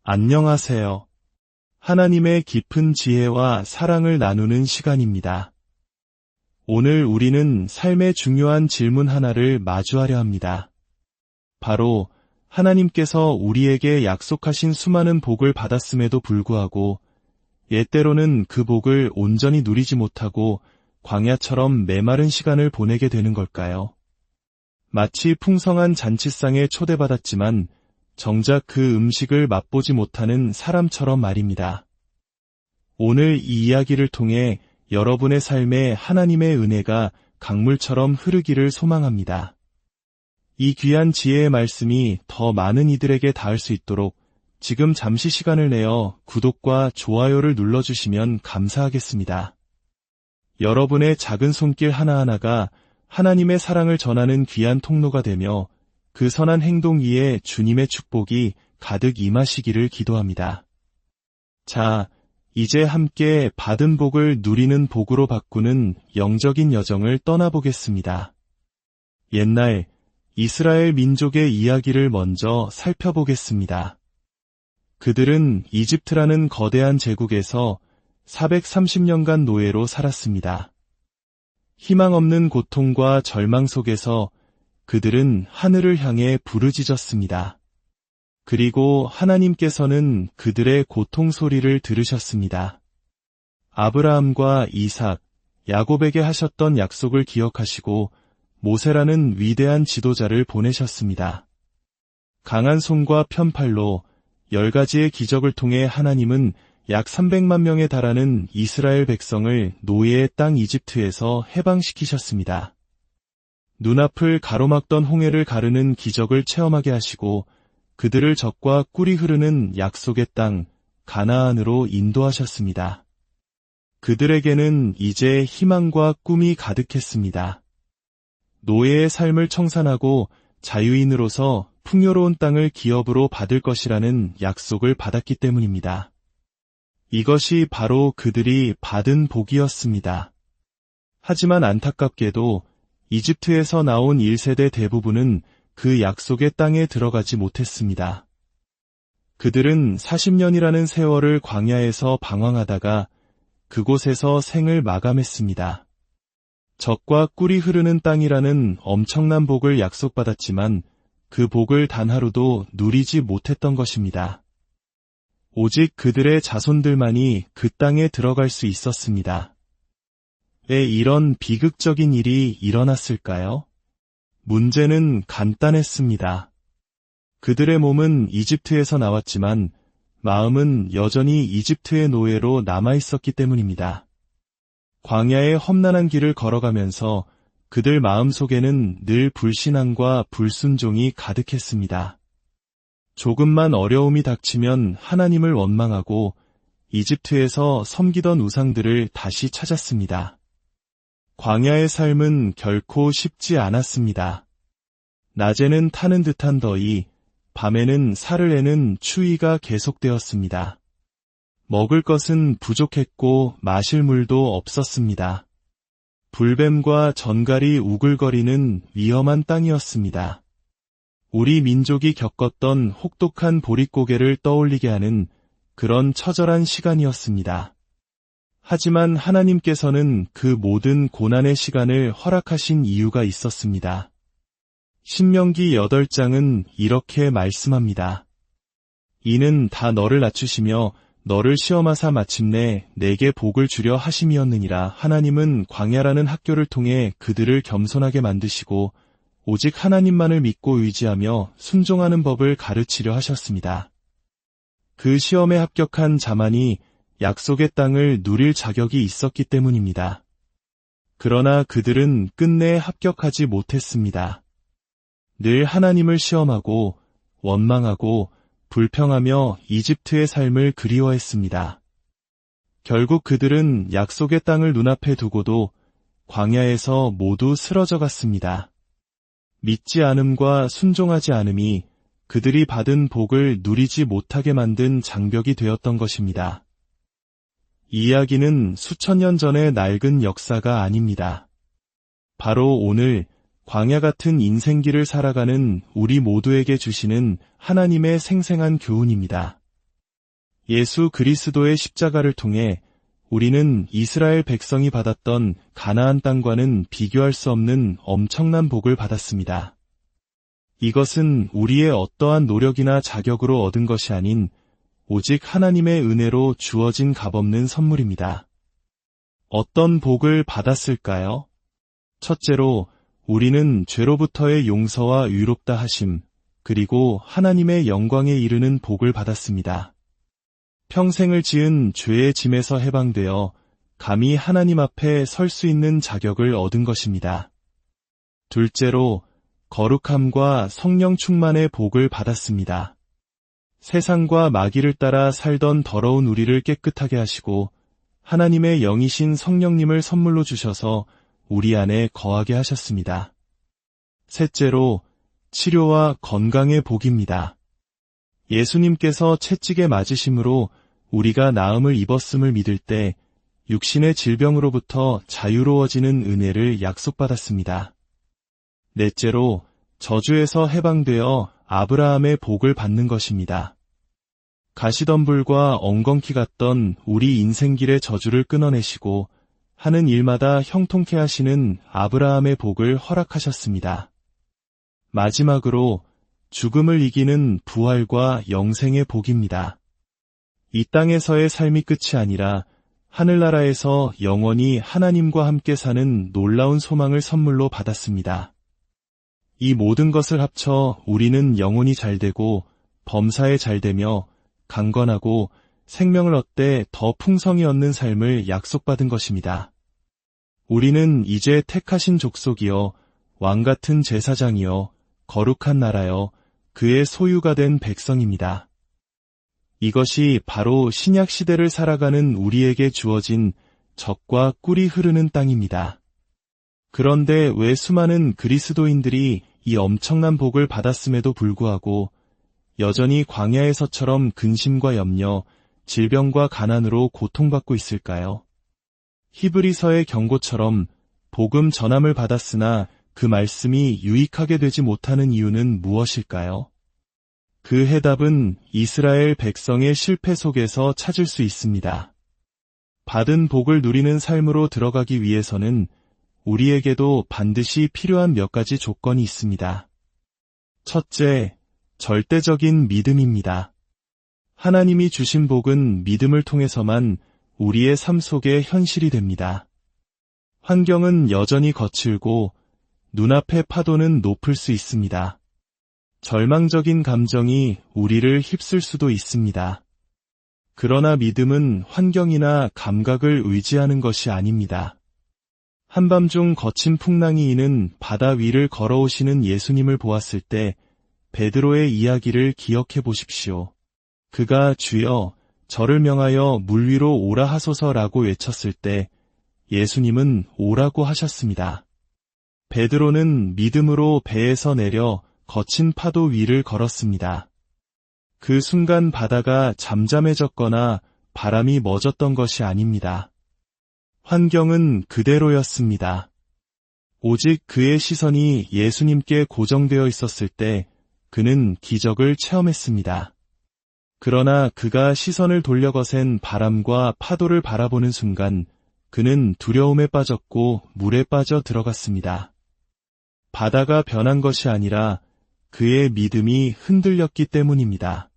안녕하세요. 하나님의 깊은 지혜와 사랑을 나누는 시간입니다. 오늘 우리는 삶의 중요한 질문 하나를 마주하려 합니다. 바로 하나님께서 우리에게 약속하신 수많은 복을 받았음에도 불구하고 예때로는 그 복을 온전히 누리지 못하고 광야처럼 메마른 시간을 보내게 되는 걸까요? 마치 풍성한 잔치상에 초대받았지만 정작 그 음식을 맛보지 못하는 사람처럼 말입니다. 오늘 이 이야기를 통해 여러분의 삶에 하나님의 은혜가 강물처럼 흐르기를 소망합니다. 이 귀한 지혜의 말씀이 더 많은 이들에게 닿을 수 있도록 지금 잠시 시간을 내어 구독과 좋아요를 눌러주시면 감사하겠습니다. 여러분의 작은 손길 하나하나가 하나님의 사랑을 전하는 귀한 통로가 되며 그 선한 행동 위에 주님의 축복이 가득 임하시기를 기도합니다. 자, 이제 함께 받은 복을 누리는 복으로 바꾸는 영적인 여정을 떠나보겠습니다. 옛날 이스라엘 민족의 이야기를 먼저 살펴보겠습니다. 그들은 이집트라는 거대한 제국에서 430년간 노예로 살았습니다. 희망 없는 고통과 절망 속에서 그들은 하늘을 향해 부르짖었습니다. 그리고 하나님께서는 그들의 고통 소리를 들으셨습니다. 아브라함과 이삭, 야곱에게 하셨던 약속을 기억하시고 모세라는 위대한 지도자를 보내셨습니다. 강한 손과 편팔로 10가지의 기적을 통해 하나님은 약 300만 명에 달하는 이스라엘 백성을 노예의 땅 이집트에서 해방시키셨습니다. 눈앞을 가로막던 홍해를 가르는 기적을 체험하게 하시고 그들을 젖과 꿀이 흐르는 약속의 땅 가나안으로 인도하셨습니다. 그들에게는 이제 희망과 꿈이 가득했습니다. 노예의 삶을 청산하고 자유인으로서 풍요로운 땅을 기업으로 받을 것이라는 약속을 받았기 때문입니다. 이것이 바로 그들이 받은 복이었습니다. 하지만 안타깝게도 이집트에서 나온 1세대 대부분은 그 약속의 땅에 들어가지 못했습니다. 그들은 40년이라는 세월을 광야에서 방황하다가 그곳에서 생을 마감했습니다. 젖과 꿀이 흐르는 땅이라는 엄청난 복을 약속받았지만 그 복을 단 하루도 누리지 못했던 것입니다. 오직 그들의 자손들만이 그 땅에 들어갈 수 있었습니다. 왜 이런 비극적인 일이 일어났을까요? 문제는 간단했습니다. 그들의 몸은 이집트에서 나왔지만 마음은 여전히 이집트의 노예로 남아있었기 때문입니다. 광야의 험난한 길을 걸어가면서 그들 마음속에는 늘 불신앙과 불순종이 가득했습니다. 조금만 어려움이 닥치면 하나님을 원망하고 이집트에서 섬기던 우상들을 다시 찾았습니다. 광야의 삶은 결코 쉽지 않았습니다. 낮에는 타는 듯한 더위, 밤에는 살을 내는 추위가 계속되었습니다. 먹을 것은 부족했고 마실 물도 없었습니다. 불뱀과 전갈이 우글거리는 위험한 땅이었습니다. 우리 민족이 겪었던 혹독한 보릿고개를 떠올리게 하는 그런 처절한 시간이었습니다. 하지만 하나님께서는 그 모든 고난의 시간을 허락하신 이유가 있었습니다. 신명기 8장은 이렇게 말씀합니다. 이는 다 너를 낮추시며 너를 시험하사 마침내 내게 복을 주려 하심이었느니라. 하나님은 광야라는 학교를 통해 그들을 겸손하게 만드시고 오직 하나님만을 믿고 의지하며 순종하는 법을 가르치려 하셨습니다. 그 시험에 합격한 자만이 약속의 땅을 누릴 자격이 있었기 때문입니다. 그러나 그들은 끝내 합격하지 못했습니다. 늘 하나님을 시험하고 원망하고 불평하며 이집트의 삶을 그리워했습니다. 결국 그들은 약속의 땅을 눈앞에 두고도 광야에서 모두 쓰러져 갔습니다. 믿지 않음과 순종하지 않음이 그들이 받은 복을 누리지 못하게 만든 장벽이 되었던 것입니다. 이 이야기는 수천 년 전의 낡은 역사가 아닙니다. 바로 오늘 광야 같은 인생길을 살아가는 우리 모두에게 주시는 하나님의 생생한 교훈입니다. 예수 그리스도의 십자가를 통해 우리는 이스라엘 백성이 받았던 가나안 땅과는 비교할 수 없는 엄청난 복을 받았습니다. 이것은 우리의 어떠한 노력이나 자격으로 얻은 것이 아닌 오직 하나님의 은혜로 주어진 값없는 선물입니다. 어떤 복을 받았을까요? 첫째로, 우리는 죄로부터의 용서와 의롭다 하심, 그리고 하나님의 영광에 이르는 복을 받았습니다. 평생을 지은 죄의 짐에서 해방되어 감히 하나님 앞에 설 수 있는 자격을 얻은 것입니다. 둘째로, 거룩함과 성령 충만의 복을 받았습니다. 세상과 마귀를 따라 살던 더러운 우리를 깨끗하게 하시고 하나님의 영이신 성령님을 선물로 주셔서 우리 안에 거하게 하셨습니다. 셋째로, 치료와 건강의 복입니다. 예수님께서 채찍에 맞으심으로 우리가 나음을 입었음을 믿을 때 육신의 질병으로부터 자유로워지는 은혜를 약속받았습니다. 넷째로, 저주에서 해방되어 아브라함의 복을 받는 것입니다. 가시덤불과 엉겅퀴 같던 우리 인생길의 저주를 끊어내시고 하는 일마다 형통케 하시는 아브라함의 복을 허락하셨습니다. 마지막으로, 죽음을 이기는 부활과 영생의 복입니다. 이 땅에서의 삶이 끝이 아니라 하늘나라에서 영원히 하나님과 함께 사는 놀라운 소망을 선물로 받았습니다. 이 모든 것을 합쳐 우리는 영혼이 잘되고 범사에 잘되며 강건하고 생명을 얻되 더 풍성히 얻는 삶을 약속받은 것입니다. 우리는 이제 택하신 족속이요 왕같은 제사장이요 거룩한 나라요 그의 소유가 된 백성입니다. 이것이 바로 신약 시대를 살아가는 우리에게 주어진 젖과 꿀이 흐르는 땅입니다. 그런데 왜 수많은 그리스도인들이 이 엄청난 복을 받았음에도 불구하고 여전히 광야에서처럼 근심과 염려, 질병과 가난으로 고통받고 있을까요? 히브리서의 경고처럼 복음 전함을 받았으나 그 말씀이 유익하게 되지 못하는 이유는 무엇일까요? 그 해답은 이스라엘 백성의 실패 속에서 찾을 수 있습니다. 받은 복을 누리는 삶으로 들어가기 위해서는 우리에게도 반드시 필요한 몇 가지 조건이 있습니다. 첫째, 절대적인 믿음입니다. 하나님이 주신 복은 믿음을 통해서만 우리의 삶 속에 현실이 됩니다. 환경은 여전히 거칠고 눈앞의 파도는 높을 수 있습니다. 절망적인 감정이 우리를 휩쓸 수도 있습니다. 그러나 믿음은 환경이나 감각을 의지하는 것이 아닙니다. 한밤중 거친 풍랑이 이는 바다 위를 걸어오시는 예수님을 보았을 때 베드로의 이야기를 기억해 보십시오. 그가 주여 저를 명하여 물 위로 오라 하소서라고 외쳤을 때 예수님은 오라고 하셨습니다. 베드로는 믿음으로 배에서 내려 거친 파도 위를 걸었습니다. 그 순간 바다가 잠잠해졌거나 바람이 멎었던 것이 아닙니다. 환경은 그대로였습니다. 오직 그의 시선이 예수님께 고정되어 있었을 때 그는 기적을 체험했습니다. 그러나 그가 시선을 돌려 거센 바람과 파도를 바라보는 순간 그는 두려움에 빠졌고 물에 빠져 들어갔습니다. 바다가 변한 것이 아니라 그의 믿음이 흔들렸기 때문입니다.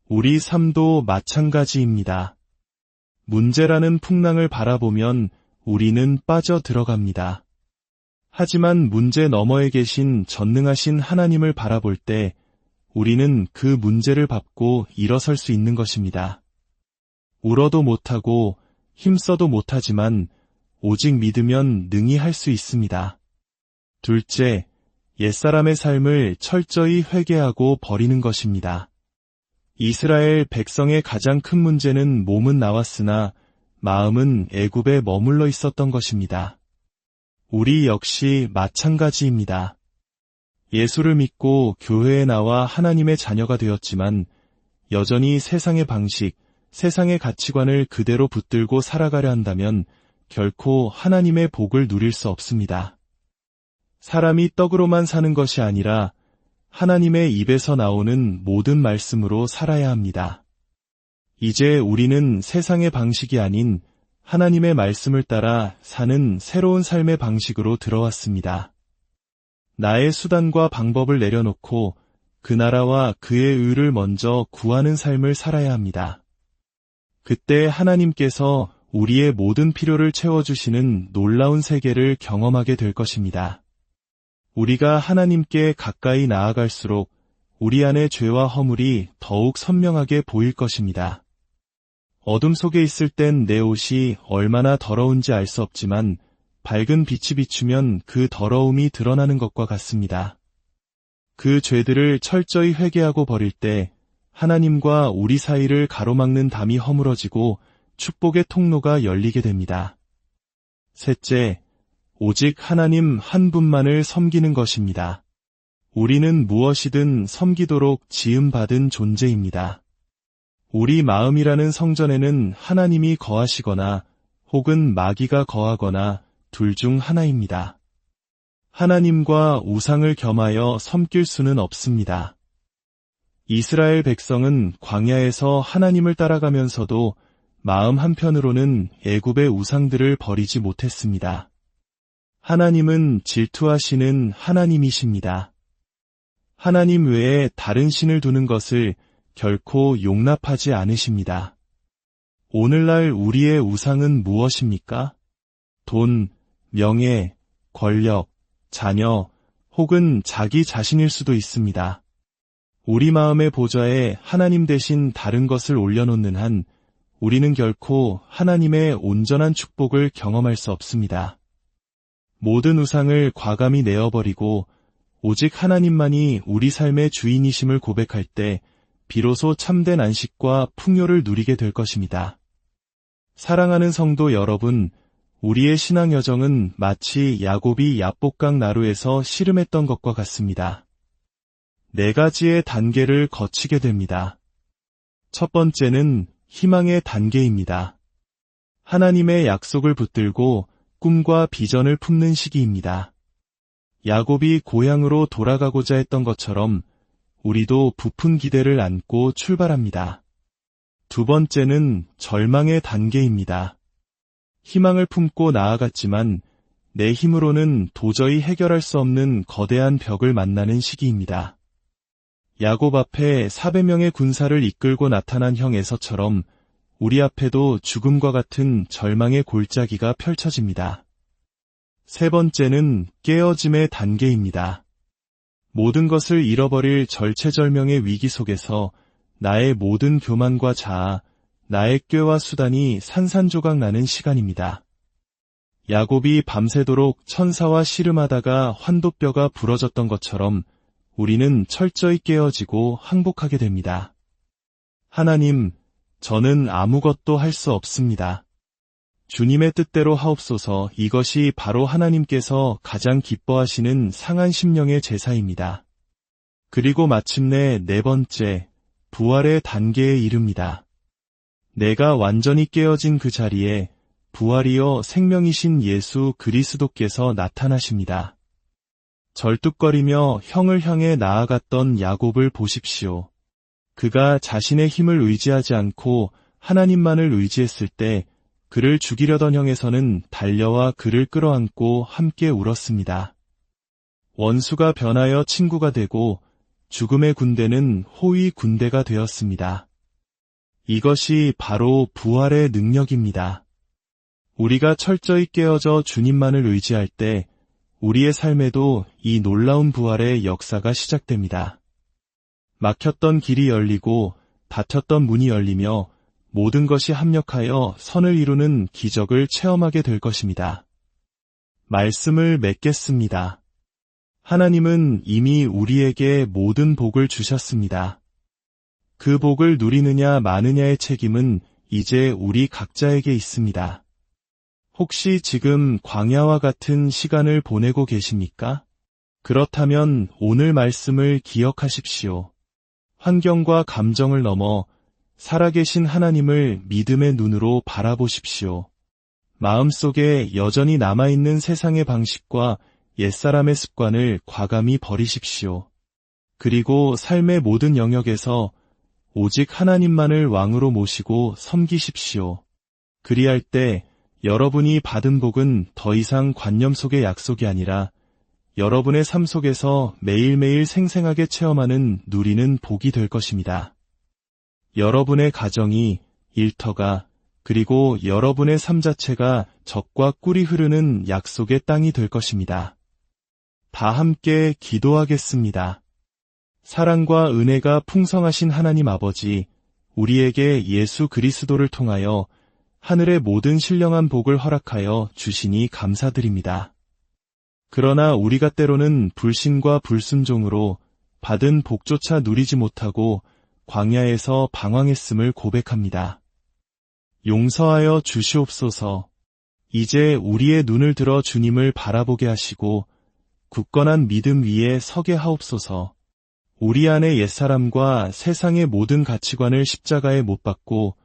우리 삶도 마찬가지입니다. 문제라는 풍랑을 바라보면 우리는 빠져 들어갑니다. 하지만 문제 너머에 계신 전능하신 하나님을 바라볼 때 우리는 그 문제를 밟고 일어설 수 있는 것입니다. 울어도 못하고 힘써도 못하지만 오직 믿으면 능히 할 수 있습니다. 둘째, 옛사람의 삶을 철저히 회개하고 버리는 것입니다. 이스라엘 백성의 가장 큰 문제는 몸은 나왔으나 마음은 애굽에 머물러 있었던 것입니다. 우리 역시 마찬가지입니다. 예수를 믿고 교회에 나와 하나님의 자녀가 되었지만 여전히 세상의 방식, 세상의 가치관을 그대로 붙들고 살아가려 한다면 결코 하나님의 복을 누릴 수 없습니다. 사람이 떡으로만 사는 것이 아니라 하나님의 입에서 나오는 모든 말씀으로 살아야 합니다. 이제 우리는 세상의 방식이 아닌 하나님의 말씀을 따라 사는 새로운 삶의 방식으로 들어왔습니다. 나의 수단과 방법을 내려놓고 그 나라와 그의 의를 먼저 구하는 삶을 살아야 합니다. 그때 하나님께서 우리의 모든 필요를 채워주시는 놀라운 세계를 경험하게 될 것입니다. 우리가 하나님께 가까이 나아갈수록 우리 안의 죄와 허물이 더욱 선명하게 보일 것입니다. 어둠 속에 있을 땐 내 옷이 얼마나 더러운지 알 수 없지만 밝은 빛이 비추면 그 더러움이 드러나는 것과 같습니다. 그 죄들을 철저히 회개하고 버릴 때 하나님과 우리 사이를 가로막는 담이 허물어지고 축복의 통로가 열리게 됩니다. 셋째, 오직 하나님 한 분만을 섬기는 것입니다. 우리는 무엇이든 섬기도록 지음받은 존재입니다. 우리 마음이라는 성전에는 하나님이 거하시거나 혹은 마귀가 거하거나 둘 중 하나입니다. 하나님과 우상을 겸하여 섬길 수는 없습니다. 이스라엘 백성은 광야에서 하나님을 따라가면서도 마음 한편으로는 애굽의 우상들을 버리지 못했습니다. 하나님은 질투하시는 하나님이십니다. 하나님 외에 다른 신을 두는 것을 결코 용납하지 않으십니다. 오늘날 우리의 우상은 무엇입니까? 돈, 명예, 권력, 자녀, 혹은 자기 자신일 수도 있습니다. 우리 마음의 보좌에 하나님 대신 다른 것을 올려놓는 한 우리는 결코 하나님의 온전한 축복을 경험할 수 없습니다. 모든 우상을 과감히 내어버리고 오직 하나님만이 우리 삶의 주인이심을 고백할 때 비로소 참된 안식과 풍요를 누리게 될 것입니다. 사랑하는 성도 여러분, 우리의 신앙 여정은 마치 야곱이 야복강 나루에서 씨름했던 것과 같습니다. 4가지의 단계를 거치게 됩니다. 첫 번째는 희망의 단계입니다. 하나님의 약속을 붙들고 꿈과 비전을 품는 시기입니다. 야곱이 고향으로 돌아가고자 했던 것처럼 우리도 부푼 기대를 안고 출발합니다. 두 번째는 절망의 단계입니다. 희망을 품고 나아갔지만 내 힘으로는 도저히 해결할 수 없는 거대한 벽을 만나는 시기입니다. 야곱 앞에 400명의 군사를 이끌고 나타난 형 에서처럼 우리 앞에도 죽음과 같은 절망의 골짜기가 펼쳐집니다. 세 번째는 깨어짐의 단계입니다. 모든 것을 잃어버릴 절체절명의 위기 속에서 나의 모든 교만과 자아, 나의 꾀와 수단이 산산조각 나는 시간입니다. 야곱이 밤새도록 천사와 씨름하다가 환도뼈가 부러졌던 것처럼 우리는 철저히 깨어지고 항복하게 됩니다. 하나님, 저는 아무것도 할 수 없습니다. 주님의 뜻대로 하옵소서. 이것이 바로 하나님께서 가장 기뻐하시는 상한 심령의 제사입니다. 그리고 마침내 4번째, 부활의 단계에 이릅니다. 내가 완전히 깨어진 그 자리에 부활이여 생명이신 예수 그리스도께서 나타나십니다. 절뚝거리며 형을 향해 나아갔던 야곱을 보십시오. 그가 자신의 힘을 의지하지 않고 하나님만을 의지했을 때 그를 죽이려던 형에서는 달려와 그를 끌어안고 함께 울었습니다. 원수가 변하여 친구가 되고 죽음의 군대는 호의 군대가 되었습니다. 이것이 바로 부활의 능력입니다. 우리가 철저히 깨어져 주님만을 의지할 때 우리의 삶에도 이 놀라운 부활의 역사가 시작됩니다. 막혔던 길이 열리고 닫혔던 문이 열리며 모든 것이 합력하여 선을 이루는 기적을 체험하게 될 것입니다. 말씀을 맺겠습니다. 하나님은 이미 우리에게 모든 복을 주셨습니다. 그 복을 누리느냐 마느냐의 책임은 이제 우리 각자에게 있습니다. 혹시 지금 광야와 같은 시간을 보내고 계십니까? 그렇다면 오늘 말씀을 기억하십시오. 환경과 감정을 넘어 살아계신 하나님을 믿음의 눈으로 바라보십시오. 마음속에 여전히 남아있는 세상의 방식과 옛사람의 습관을 과감히 버리십시오. 그리고 삶의 모든 영역에서 오직 하나님만을 왕으로 모시고 섬기십시오. 그리할 때 여러분이 받은 복은 더 이상 관념 속의 약속이 아니라 여러분의 삶 속에서 매일매일 생생하게 체험하는 누리는 복이 될 것입니다. 여러분의 가정이, 일터가, 그리고 여러분의 삶 자체가 젖과 꿀이 흐르는 약속의 땅이 될 것입니다. 다 함께 기도하겠습니다. 사랑과 은혜가 풍성하신 하나님 아버지, 우리에게 예수 그리스도를 통하여 하늘의 모든 신령한 복을 허락하여 주시니 감사드립니다. 그러나 우리가 때로는 불신과 불순종으로 받은 복조차 누리지 못하고 광야에서 방황했음을 고백합니다. 용서하여 주시옵소서. 이제 우리의 눈을 들어 주님을 바라보게 하시고 굳건한 믿음 위에 서게 하옵소서. 우리 안의 옛사람과 세상의 모든 가치관을 십자가에 못 박고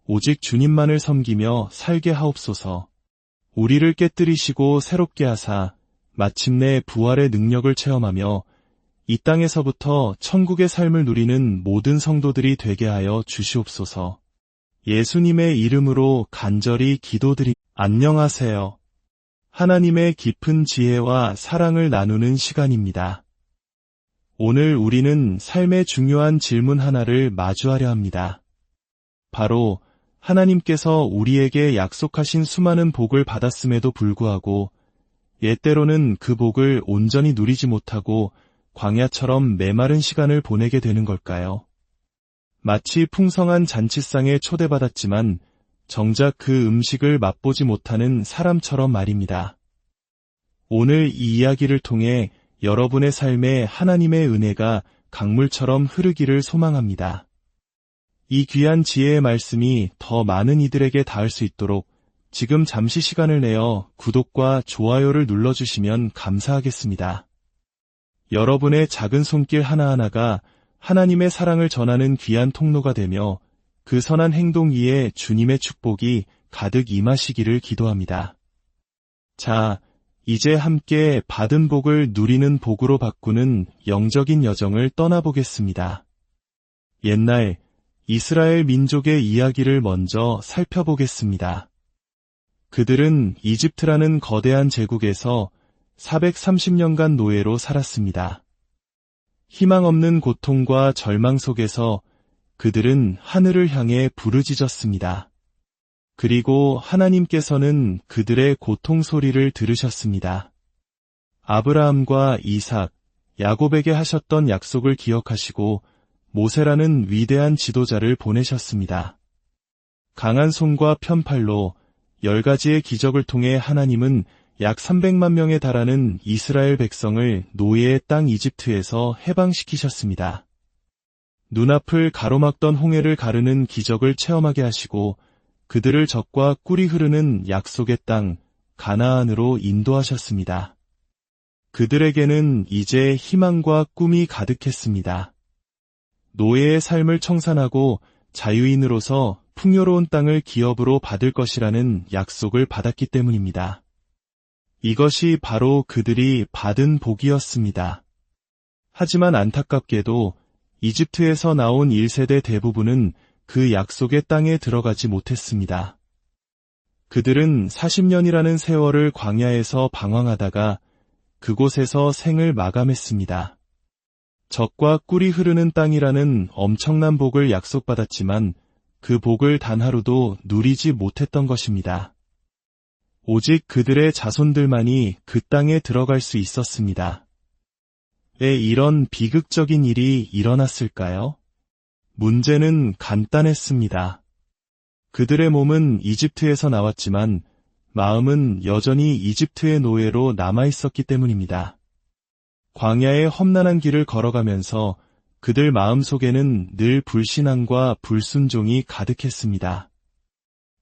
오직 주님만을 섬기며 살게 하옵소서. 우리를 깨뜨리시고 새롭게 하사 마침내 부활의 능력을 체험하며 이 땅에서부터 천국의 삶을 누리는 모든 성도들이 되게 하여 주시옵소서. 예수님의 이름으로 간절히 기도드립니다. 안녕하세요. 하나님의 깊은 지혜와 사랑을 나누는 시간입니다. 오늘 우리는 삶의 중요한 질문 하나를 마주하려 합니다. 바로 하나님께서 우리에게 약속하신 수많은 복을 받았음에도 불구하고 예때로는 그 복을 온전히 누리지 못하고 광야처럼 메마른 시간을 보내게 되는 걸까요? 마치 풍성한 잔치상에 초대받았지만 정작 그 음식을 맛보지 못하는 사람처럼 말입니다. 오늘 이 이야기를 통해 여러분의 삶에 하나님의 은혜가 강물처럼 흐르기를 소망합니다. 이 귀한 지혜의 말씀이 더 많은 이들에게 닿을 수 있도록 지금 잠시 시간을 내어 구독과 좋아요를 눌러주시면 감사하겠습니다. 여러분의 작은 손길 하나하나가 하나님의 사랑을 전하는 귀한 통로가 되며 그 선한 행동 위에 주님의 축복이 가득 임하시기를 기도합니다. 자, 이제 함께 받은 복을 누리는 복으로 바꾸는 영적인 여정을 떠나보겠습니다. 옛날 이스라엘 민족의 이야기를 먼저 살펴보겠습니다. 그들은 이집트라는 거대한 제국에서 430년간 노예로 살았습니다. 희망 없는 고통과 절망 속에서 그들은 하늘을 향해 부르짖었습니다. 그리고 하나님께서는 그들의 고통 소리를 들으셨습니다. 아브라함과 이삭, 야곱에게 하셨던 약속을 기억하시고 모세라는 위대한 지도자를 보내셨습니다. 강한 손과 편팔로 10가지의 기적을 통해 하나님은 약 300만 명에 달하는 이스라엘 백성을 노예의 땅 이집트에서 해방시키셨습니다. 눈앞을 가로막던 홍해를 가르는 기적을 체험하게 하시고 그들을 젖과 꿀이 흐르는 약속의 땅 가나안으로 인도하셨습니다. 그들에게는 이제 희망과 꿈이 가득했습니다. 노예의 삶을 청산하고 자유인으로서 풍요로운 땅을 기업으로 받을 것이라는 약속을 받았기 때문입니다. 이것이 바로 그들이 받은 복이었습니다. 하지만 안타깝게도 이집트에서 나온 1세대 대부분은 그 약속의 땅에 들어가지 못했습니다. 그들은 40년이라는 세월을 광야에서 방황하다가 그곳에서 생을 마감했습니다. 젖과 꿀이 흐르는 땅이라는 엄청난 복을 약속받았지만 그 복을 단 하루도 누리지 못했던 것입니다. 오직 그들의 자손들만이 그 땅에 들어갈 수 있었습니다. 왜 이런 비극적인 일이 일어났을까요? 문제는 간단했습니다. 그들의 몸은 이집트에서 나왔지만 마음은 여전히 이집트의 노예로 남아있었기 때문입니다. 광야의 험난한 길을 걸어가면서 그들 마음속에는 늘 불신앙과 불순종이 가득했습니다.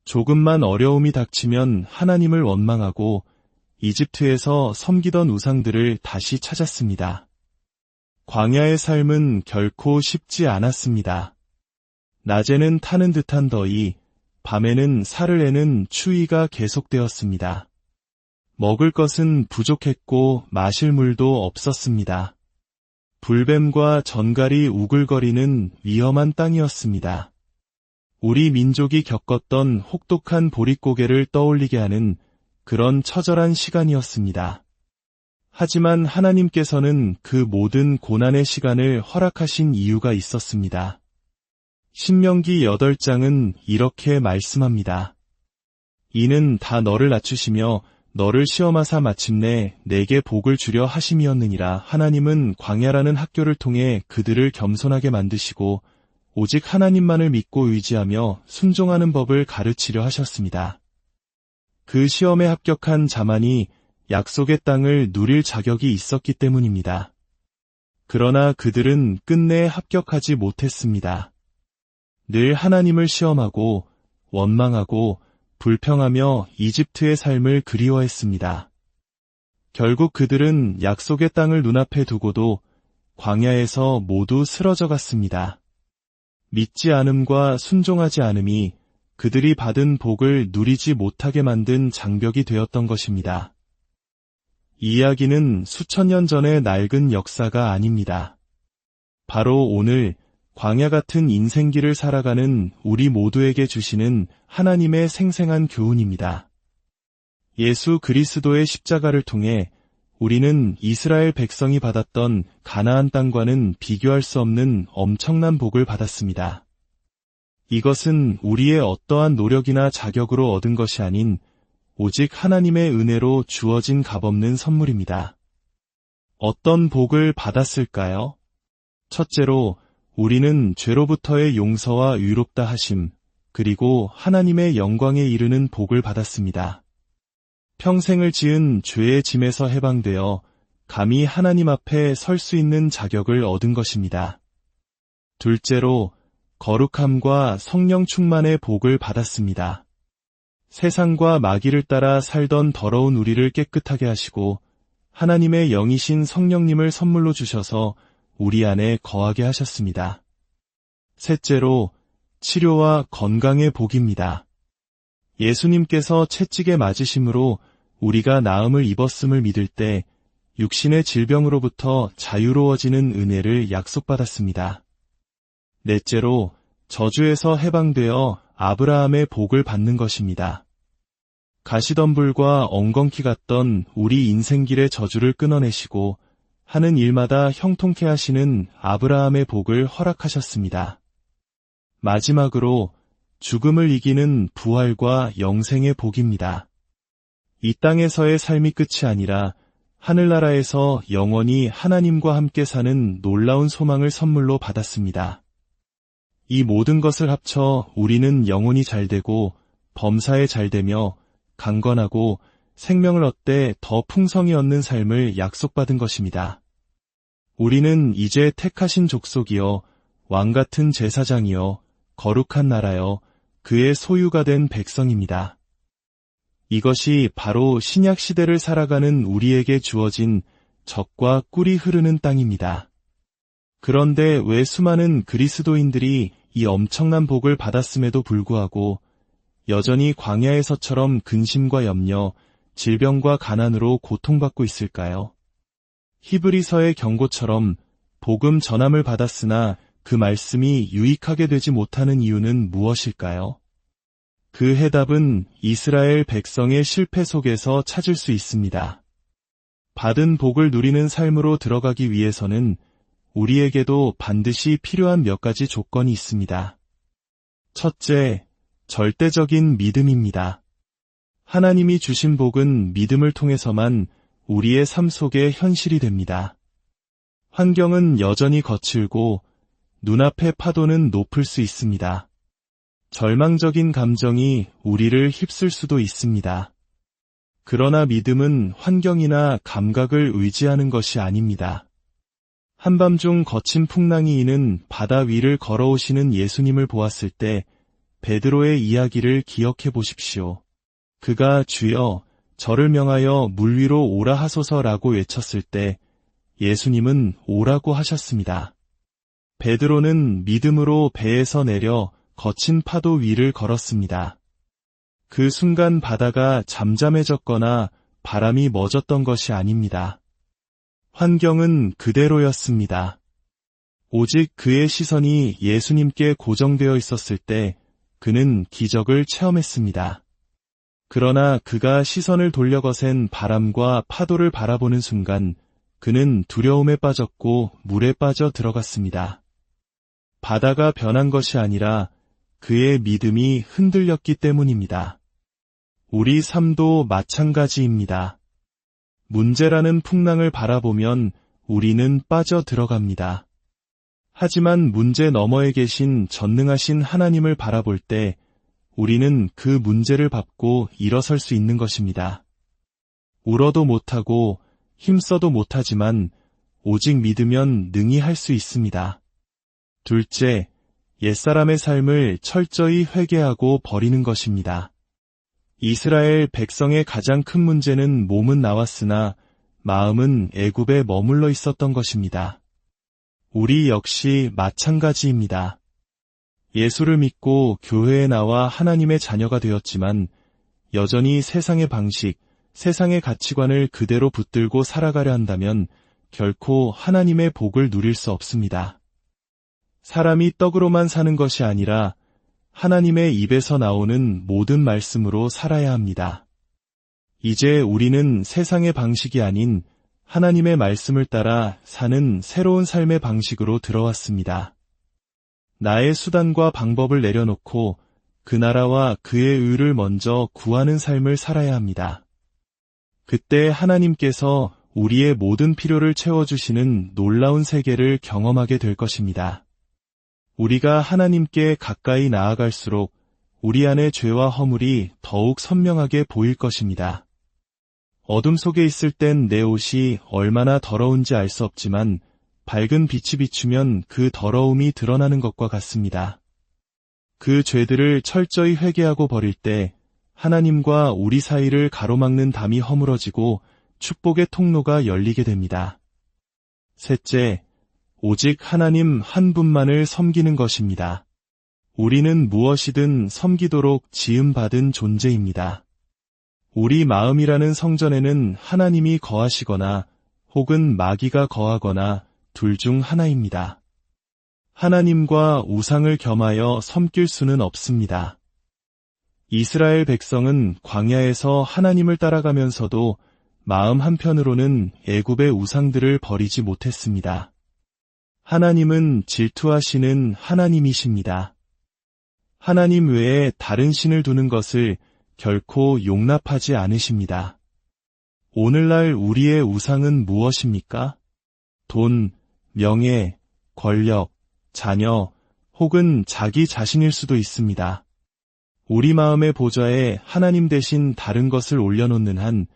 조금만 어려움이 닥치면 하나님을 원망하고 이집트에서 섬기던 우상들을 다시 찾았습니다. 광야의 삶은 결코 쉽지 않았습니다. 낮에는 타는 듯한 더위, 밤에는 살을 내는 추위가 계속되었습니다. 먹을 것은 부족했고 마실 물도 없었습니다. 불뱀과 전갈이 우글거리는 위험한 땅이었습니다. 우리 민족이 겪었던 혹독한 보릿고개를 떠올리게 하는 그런 처절한 시간이었습니다. 하지만 하나님께서는 그 모든 고난의 시간을 허락하신 이유가 있었습니다. 신명기 8장은 이렇게 말씀합니다. 이는 다 너를 낮추시며 너를 시험하사 마침내 내게 복을 주려 하심이었느니라. 하나님은 광야라는 학교를 통해 그들을 겸손하게 만드시고 오직 하나님만을 믿고 의지하며 순종하는 법을 가르치려 하셨습니다. 그 시험에 합격한 자만이 약속의 땅을 누릴 자격이 있었기 때문입니다. 그러나 그들은 끝내 합격하지 못했습니다. 늘 하나님을 시험하고 원망하고 불평하며 이집트의 삶을 그리워했습니다. 결국 그들은 약속의 땅을 눈앞에 두고도 광야에서 모두 쓰러져 갔습니다. 믿지 않음과 순종하지 않음이 그들이 받은 복을 누리지 못하게 만든 장벽이 되었던 것입니다. 이 이야기는 수천 년 전의 낡은 역사가 아닙니다. 바로 오늘 광야 같은 인생길을 살아가는 우리 모두에게 주시는 하나님의 생생한 교훈입니다. 예수 그리스도의 십자가를 통해 우리는 이스라엘 백성이 받았던 가나안 땅과는 비교할 수 없는 엄청난 복을 받았습니다. 이것은 우리의 어떠한 노력이나 자격으로 얻은 것이 아닌 오직 하나님의 은혜로 주어진 값없는 선물입니다. 어떤 복을 받았을까요? 첫째로 우리는 죄로부터의 용서와 의롭다 하심, 그리고 하나님의 영광에 이르는 복을 받았습니다. 평생을 지은 죄의 짐에서 해방되어 감히 하나님 앞에 설 수 있는 자격을 얻은 것입니다. 둘째로 거룩함과 성령 충만의 복을 받았습니다. 세상과 마귀를 따라 살던 더러운 우리를 깨끗하게 하시고 하나님의 영이신 성령님을 선물로 주셔서 우리 안에 거하게 하셨습니다. 셋째로 치료와 건강의 복입니다. 예수님께서 채찍에 맞으심으로 우리가 나음을 입었음을 믿을 때 육신의 질병으로부터 자유로워지는 은혜를 약속받았습니다. 넷째로 저주에서 해방되어 아브라함의 복을 받는 것입니다. 가시덤불과 엉겅퀴 같던 우리 인생길의 저주를 끊어내시고 하는 일마다 형통케 하시는 아브라함의 복을 허락하셨습니다. 마지막으로 죽음을 이기는 부활과 영생의 복입니다. 이 땅에서의 삶이 끝이 아니라 하늘나라에서 영원히 하나님과 함께 사는 놀라운 소망을 선물로 받았습니다. 이 모든 것을 합쳐 우리는 영혼이 잘되고 범사에 잘되며 강건하고 생명을 얻되 더 풍성히 얻는 삶을 약속받은 것입니다. 우리는 이제 택하신 족속이요 왕같은 제사장이요 거룩한 나라요 그의 소유가 된 백성입니다. 이것이 바로 신약 시대를 살아가는 우리에게 주어진 젖과 꿀이 흐르는 땅입니다. 그런데 왜 수많은 그리스도인들이 이 엄청난 복을 받았음에도 불구하고 여전히 광야에서처럼 근심과 염려, 질병과 가난으로 고통받고 있을까요? 히브리서의 경고처럼 복음 전함을 받았으나 그 말씀이 유익하게 되지 못하는 이유는 무엇일까요? 그 해답은 이스라엘 백성의 실패 속에서 찾을 수 있습니다. 받은 복을 누리는 삶으로 들어가기 위해서는 우리에게도 반드시 필요한 몇 가지 조건이 있습니다. 첫째, 절대적인 믿음입니다. 하나님이 주신 복은 믿음을 통해서만 우리의 삶 속에 현실이 됩니다. 환경은 여전히 거칠고 눈앞의 파도는 높을 수 있습니다. 절망적인 감정이 우리를 휩쓸 수도 있습니다. 그러나 믿음은 환경이나 감각을 의지하는 것이 아닙니다. 한밤중 거친 풍랑이 이는 바다 위를 걸어오시는 예수님을 보았을 때 베드로의 이야기를 기억해 보십시오. 그가 주여 저를 명하여 물 위로 오라 하소서라고 외쳤을 때 예수님은 오라고 하셨습니다. 베드로는 믿음으로 배에서 내려 거친 파도 위를 걸었습니다. 그 순간 바다가 잠잠해졌거나 바람이 멎었던 것이 아닙니다. 환경은 그대로였습니다. 오직 그의 시선이 예수님께 고정되어 있었을 때 그는 기적을 체험했습니다. 그러나 그가 시선을 돌려 거센 바람과 파도를 바라보는 순간 그는 두려움에 빠졌고 물에 빠져 들어갔습니다. 바다가 변한 것이 아니라 그의 믿음이 흔들렸기 때문입니다. 우리 삶도 마찬가지입니다. 문제라는 풍랑을 바라보면 우리는 빠져 들어갑니다. 하지만 문제 너머에 계신 전능하신 하나님을 바라볼 때 우리는 그 문제를 밟고 일어설 수 있는 것입니다. 울어도 못하고 힘써도 못하지만 오직 믿으면 능히 할 수 있습니다. 둘째, 옛사람의 삶을 철저히 회개하고 버리는 것입니다. 이스라엘 백성의 가장 큰 문제는 몸은 나왔으나 마음은 애굽에 머물러 있었던 것입니다. 우리 역시 마찬가지입니다. 예수를 믿고 교회에 나와 하나님의 자녀가 되었지만 여전히 세상의 방식, 세상의 가치관을 그대로 붙들고 살아가려 한다면 결코 하나님의 복을 누릴 수 없습니다. 사람이 떡으로만 사는 것이 아니라 하나님의 입에서 나오는 모든 말씀으로 살아야 합니다. 이제 우리는 세상의 방식이 아닌 하나님의 말씀을 따라 사는 새로운 삶의 방식으로 들어왔습니다. 나의 수단과 방법을 내려놓고 그 나라와 그의 의를 먼저 구하는 삶을 살아야 합니다. 그때 하나님께서 우리의 모든 필요를 채워주시는 놀라운 세계를 경험하게 될 것입니다. 우리가 하나님께 가까이 나아갈수록 우리 안의 죄와 허물이 더욱 선명하게 보일 것입니다. 어둠 속에 있을 땐 내 옷이 얼마나 더러운지 알 수 없지만 밝은 빛이 비추면 그 더러움이 드러나는 것과 같습니다. 그 죄들을 철저히 회개하고 버릴 때 하나님과 우리 사이를 가로막는 담이 허물어지고 축복의 통로가 열리게 됩니다. 셋째, 오직 하나님 한 분만을 섬기는 것입니다. 우리는 무엇이든 섬기도록 지음받은 존재입니다. 우리 마음이라는 성전에는 하나님이 거하시거나 혹은 마귀가 거하거나 둘 중 하나입니다. 하나님과 우상을 겸하여 섬길 수는 없습니다. 이스라엘 백성은 광야에서 하나님을 따라가면서도 마음 한편으로는 애굽의 우상들을 버리지 못했습니다. 하나님은 질투하시는 하나님이십니다. 하나님 외에 다른 신을 두는 것을 결코 용납하지 않으십니다. 오늘날 우리의 우상은 무엇입니까? 돈, 명예, 권력, 자녀, 혹은 자기 자신일 수도 있습니다. 우리 마음의 보좌에 하나님 대신 다른 것을 올려놓는 한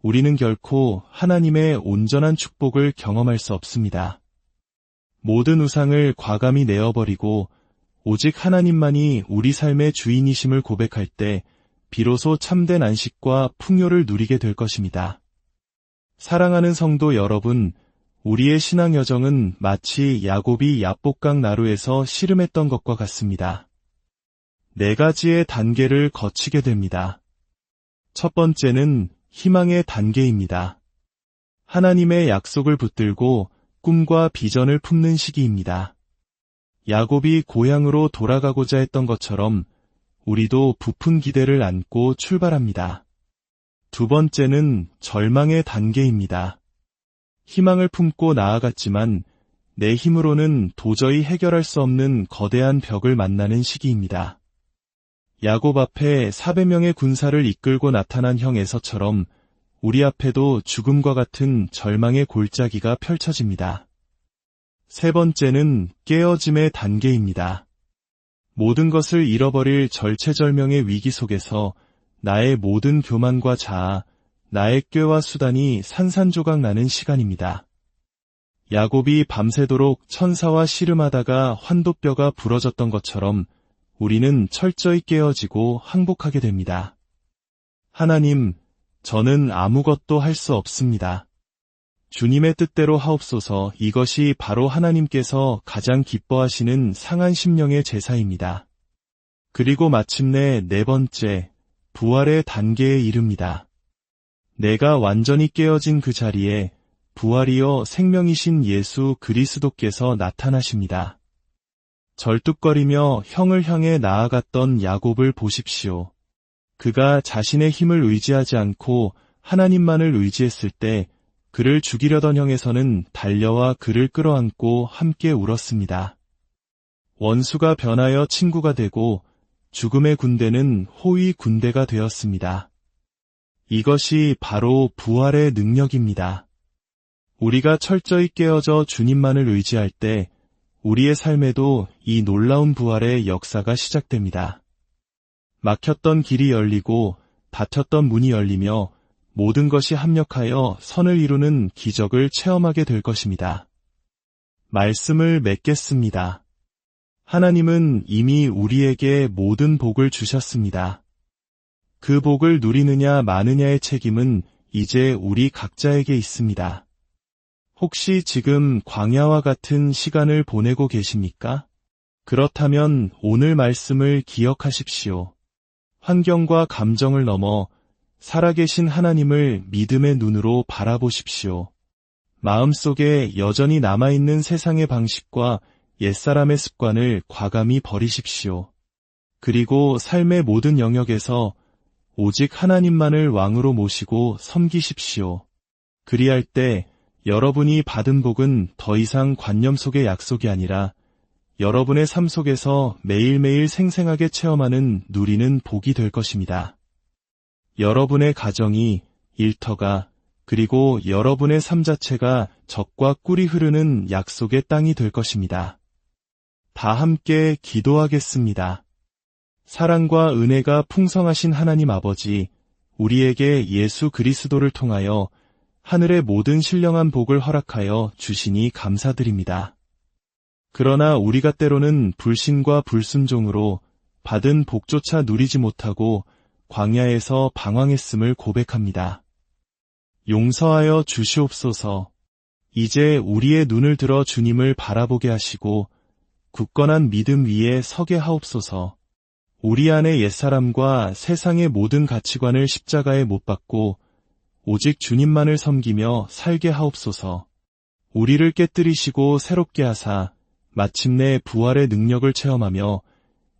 우리는 결코 하나님의 온전한 축복을 경험할 수 없습니다. 모든 우상을 과감히 내어버리고 오직 하나님만이 우리 삶의 주인이심을 고백할 때 비로소 참된 안식과 풍요를 누리게 될 것입니다. 사랑하는 성도 여러분, 우리의 신앙 여정은 마치 야곱이 야복강 나루에서 씨름했던 것과 같습니다. 4가지의 단계를 거치게 됩니다. 첫 번째는 희망의 단계입니다. 하나님의 약속을 붙들고 꿈과 비전을 품는 시기입니다. 야곱이 고향으로 돌아가고자 했던 것처럼 우리도 부푼 기대를 안고 출발합니다. 두 번째는 절망의 단계입니다. 희망을 품고 나아갔지만 내 힘으로는 도저히 해결할 수 없는 거대한 벽을 만나는 시기입니다. 야곱 앞에 400명의 군사를 이끌고 나타난 형 에서처럼 우리 앞에도 죽음과 같은 절망의 골짜기가 펼쳐집니다. 세 번째는 깨어짐의 단계입니다. 모든 것을 잃어버릴 절체절명의 위기 속에서 나의 모든 교만과 자아, 나의 꾀와 수단이 산산조각 나는 시간입니다. 야곱이 밤새도록 천사와 씨름하다가 환도뼈가 부러졌던 것처럼 우리는 철저히 깨어지고 항복하게 됩니다. 하나님, 저는 아무것도 할 수 없습니다. 주님의 뜻대로 하옵소서. 이것이 바로 하나님께서 가장 기뻐하시는 상한 심령의 제사입니다. 그리고 마침내 4번째, 부활의 단계에 이릅니다. 내가 완전히 깨어진 그 자리에 부활이요 생명이신 예수 그리스도께서 나타나십니다. 절뚝거리며 형을 향해 나아갔던 야곱을 보십시오. 그가 자신의 힘을 의지하지 않고 하나님만을 의지했을 때 그를 죽이려던 형에서는 달려와 그를 끌어안고 함께 울었습니다. 원수가 변하여 친구가 되고 죽음의 군대는 호의 군대가 되었습니다. 이것이 바로 부활의 능력입니다. 우리가 철저히 깨어져 주님만을 의지할 때 우리의 삶에도 이 놀라운 부활의 역사가 시작됩니다. 막혔던 길이 열리고 닫혔던 문이 열리며 모든 것이 합력하여 선을 이루는 기적을 체험하게 될 것입니다. 말씀을 맺겠습니다. 하나님은 이미 우리에게 모든 복을 주셨습니다. 그 복을 누리느냐 마느냐의 책임은 이제 우리 각자에게 있습니다. 혹시 지금 광야와 같은 시간을 보내고 계십니까? 그렇다면 오늘 말씀을 기억하십시오. 환경과 감정을 넘어 살아계신 하나님을 믿음의 눈으로 바라보십시오. 마음속에 여전히 남아있는 세상의 방식과 옛사람의 습관을 과감히 버리십시오. 그리고 삶의 모든 영역에서 오직 하나님만을 왕으로 모시고 섬기십시오. 그리할 때 여러분이 받은 복은 더 이상 관념 속의 약속이 아니라 여러분의 삶 속에서 매일매일 생생하게 체험하는 누리는 복이 될 것입니다. 여러분의 가정이, 일터가, 그리고 여러분의 삶 자체가 젖과 꿀이 흐르는 약속의 땅이 될 것입니다. 다 함께 기도하겠습니다. 사랑과 은혜가 풍성하신 하나님 아버지, 우리에게 예수 그리스도를 통하여 하늘의 모든 신령한 복을 허락하여 주시니 감사드립니다. 그러나 우리가 때로는 불신과 불순종으로 받은 복조차 누리지 못하고 광야에서 방황했음을 고백합니다. 용서하여 주시옵소서. 이제 우리의 눈을 들어 주님을 바라보게 하시고 굳건한 믿음 위에 서게 하옵소서. 우리 안의 옛사람과 세상의 모든 가치관을 십자가에 못 박고 오직 주님만을 섬기며 살게 하옵소서. 우리를 깨뜨리시고 새롭게 하사 마침내 부활의 능력을 체험하며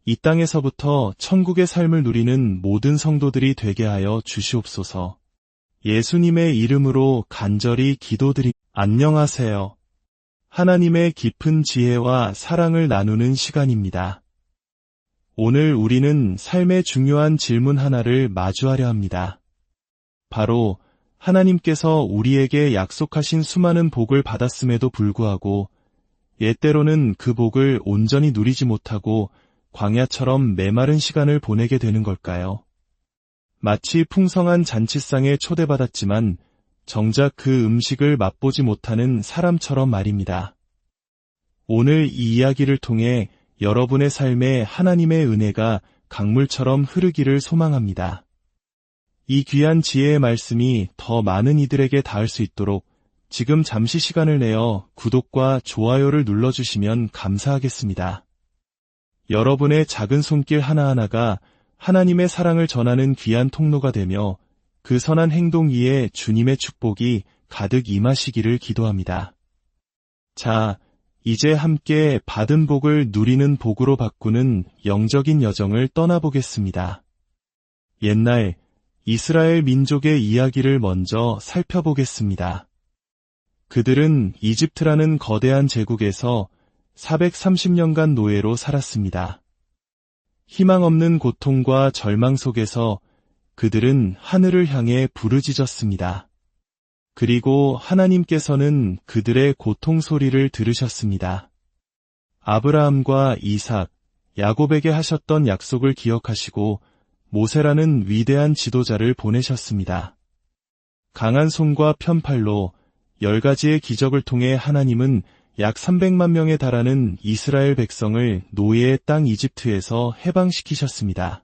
이 땅에서부터 천국의 삶을 누리는 모든 성도들이 되게 하여 주시옵소서. 예수님의 이름으로 간절히 기도드립니다. 안녕하세요. 하나님의 깊은 지혜와 사랑을 나누는 시간입니다. 오늘 우리는 삶의 중요한 질문 하나를 마주하려 합니다. 바로 하나님께서 우리에게 약속하신 수많은 복을 받았음에도 불구하고 예때로는 그 복을 온전히 누리지 못하고 광야처럼 메마른 시간을 보내게 되는 걸까요? 마치 풍성한 잔치상에 초대받았지만 정작 그 음식을 맛보지 못하는 사람처럼 말입니다. 오늘 이 이야기를 통해 여러분의 삶에 하나님의 은혜가 강물처럼 흐르기를 소망합니다. 이 귀한 지혜의 말씀이 더 많은 이들에게 닿을 수 있도록 지금 잠시 시간을 내어 구독과 좋아요를 눌러주시면 감사하겠습니다. 여러분의 작은 손길 하나하나가 하나님의 사랑을 전하는 귀한 통로가 되며 그 선한 행동 위에 주님의 축복이 가득 임하시기를 기도합니다. 자, 이제 함께 받은 복을 누리는 복으로 바꾸는 영적인 여정을 떠나보겠습니다. 옛날 이스라엘 민족의 이야기를 먼저 살펴보겠습니다. 그들은 이집트라는 거대한 제국에서 430년간 노예로 살았습니다. 희망 없는 고통과 절망 속에서 그들은 하늘을 향해 부르짖었습니다. 그리고 하나님께서는 그들의 고통 소리를 들으셨습니다. 아브라함과 이삭, 야곱에게 하셨던 약속을 기억하시고 모세라는 위대한 지도자를 보내셨습니다. 강한 손과 편팔로 10가지의 기적을 통해 하나님은 약 300만 명에 달하는 이스라엘 백성을 노예의 땅 이집트에서 해방시키셨습니다.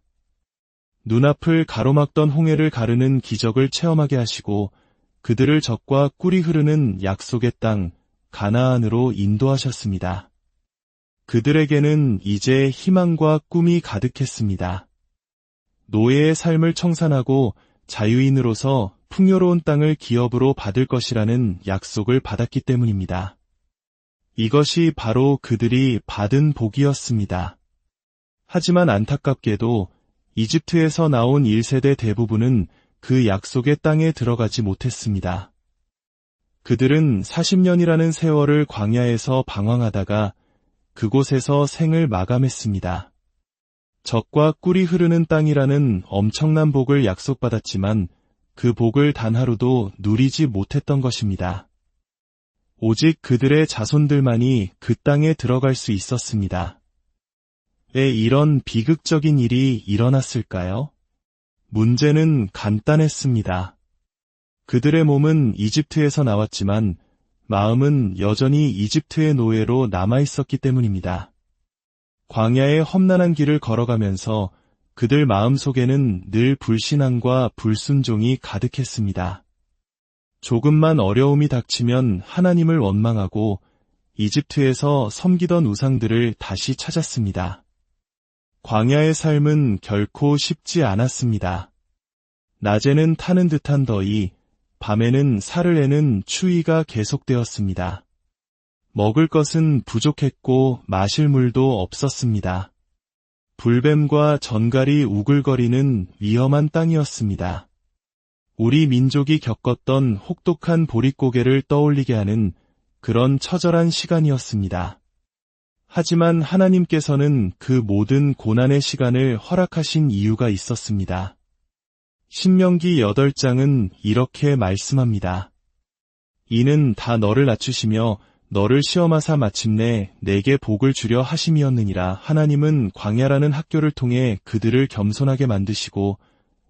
눈앞을 가로막던 홍해를 가르는 기적을 체험하게 하시고 그들을 젖과 꿀이 흐르는 약속의 땅 가나안으로 인도하셨습니다. 그들에게는 이제 희망과 꿈이 가득했습니다. 노예의 삶을 청산하고 자유인으로서 풍요로운 땅을 기업으로 받을 것이라는 약속을 받았기 때문입니다. 이것이 바로 그들이 받은 복이었습니다. 하지만 안타깝게도 이집트에서 나온 1세대 대부분은 그 약속의 땅에 들어가지 못했습니다. 그들은 40년이라는 세월을 광야에서 방황하다가 그곳에서 생을 마감했습니다. 젖과 꿀이 흐르는 땅이라는 엄청난 복을 약속받았지만 그 복을 단 하루도 누리지 못했던 것입니다. 오직 그들의 자손들만이 그 땅에 들어갈 수 있었습니다. 왜 이런 비극적인 일이 일어났을까요? 문제는 간단했습니다. 그들의 몸은 이집트에서 나왔지만 마음은 여전히 이집트의 노예로 남아있었기 때문입니다. 광야의 험난한 길을 걸어가면서 그들 마음속에는 늘 불신앙과 불순종이 가득했습니다. 조금만 어려움이 닥치면 하나님을 원망하고 이집트에서 섬기던 우상들을 다시 찾았습니다. 광야의 삶은 결코 쉽지 않았습니다. 낮에는 타는 듯한 더위, 밤에는 살을 내는 추위가 계속되었습니다. 먹을 것은 부족했고 마실 물도 없었습니다. 불뱀과 전갈이 우글거리는 위험한 땅이었습니다. 우리 민족이 겪었던 혹독한 보릿고개를 떠올리게 하는 그런 처절한 시간이었습니다. 하지만 하나님께서는 그 모든 고난의 시간을 허락하신 이유가 있었습니다. 신명기 8장은 이렇게 말씀합니다. 이는 다 너를 낮추시며 너를 시험하사 마침내 내게 복을 주려 하심이었느니라. 하나님은 광야라는 학교를 통해 그들을 겸손하게 만드시고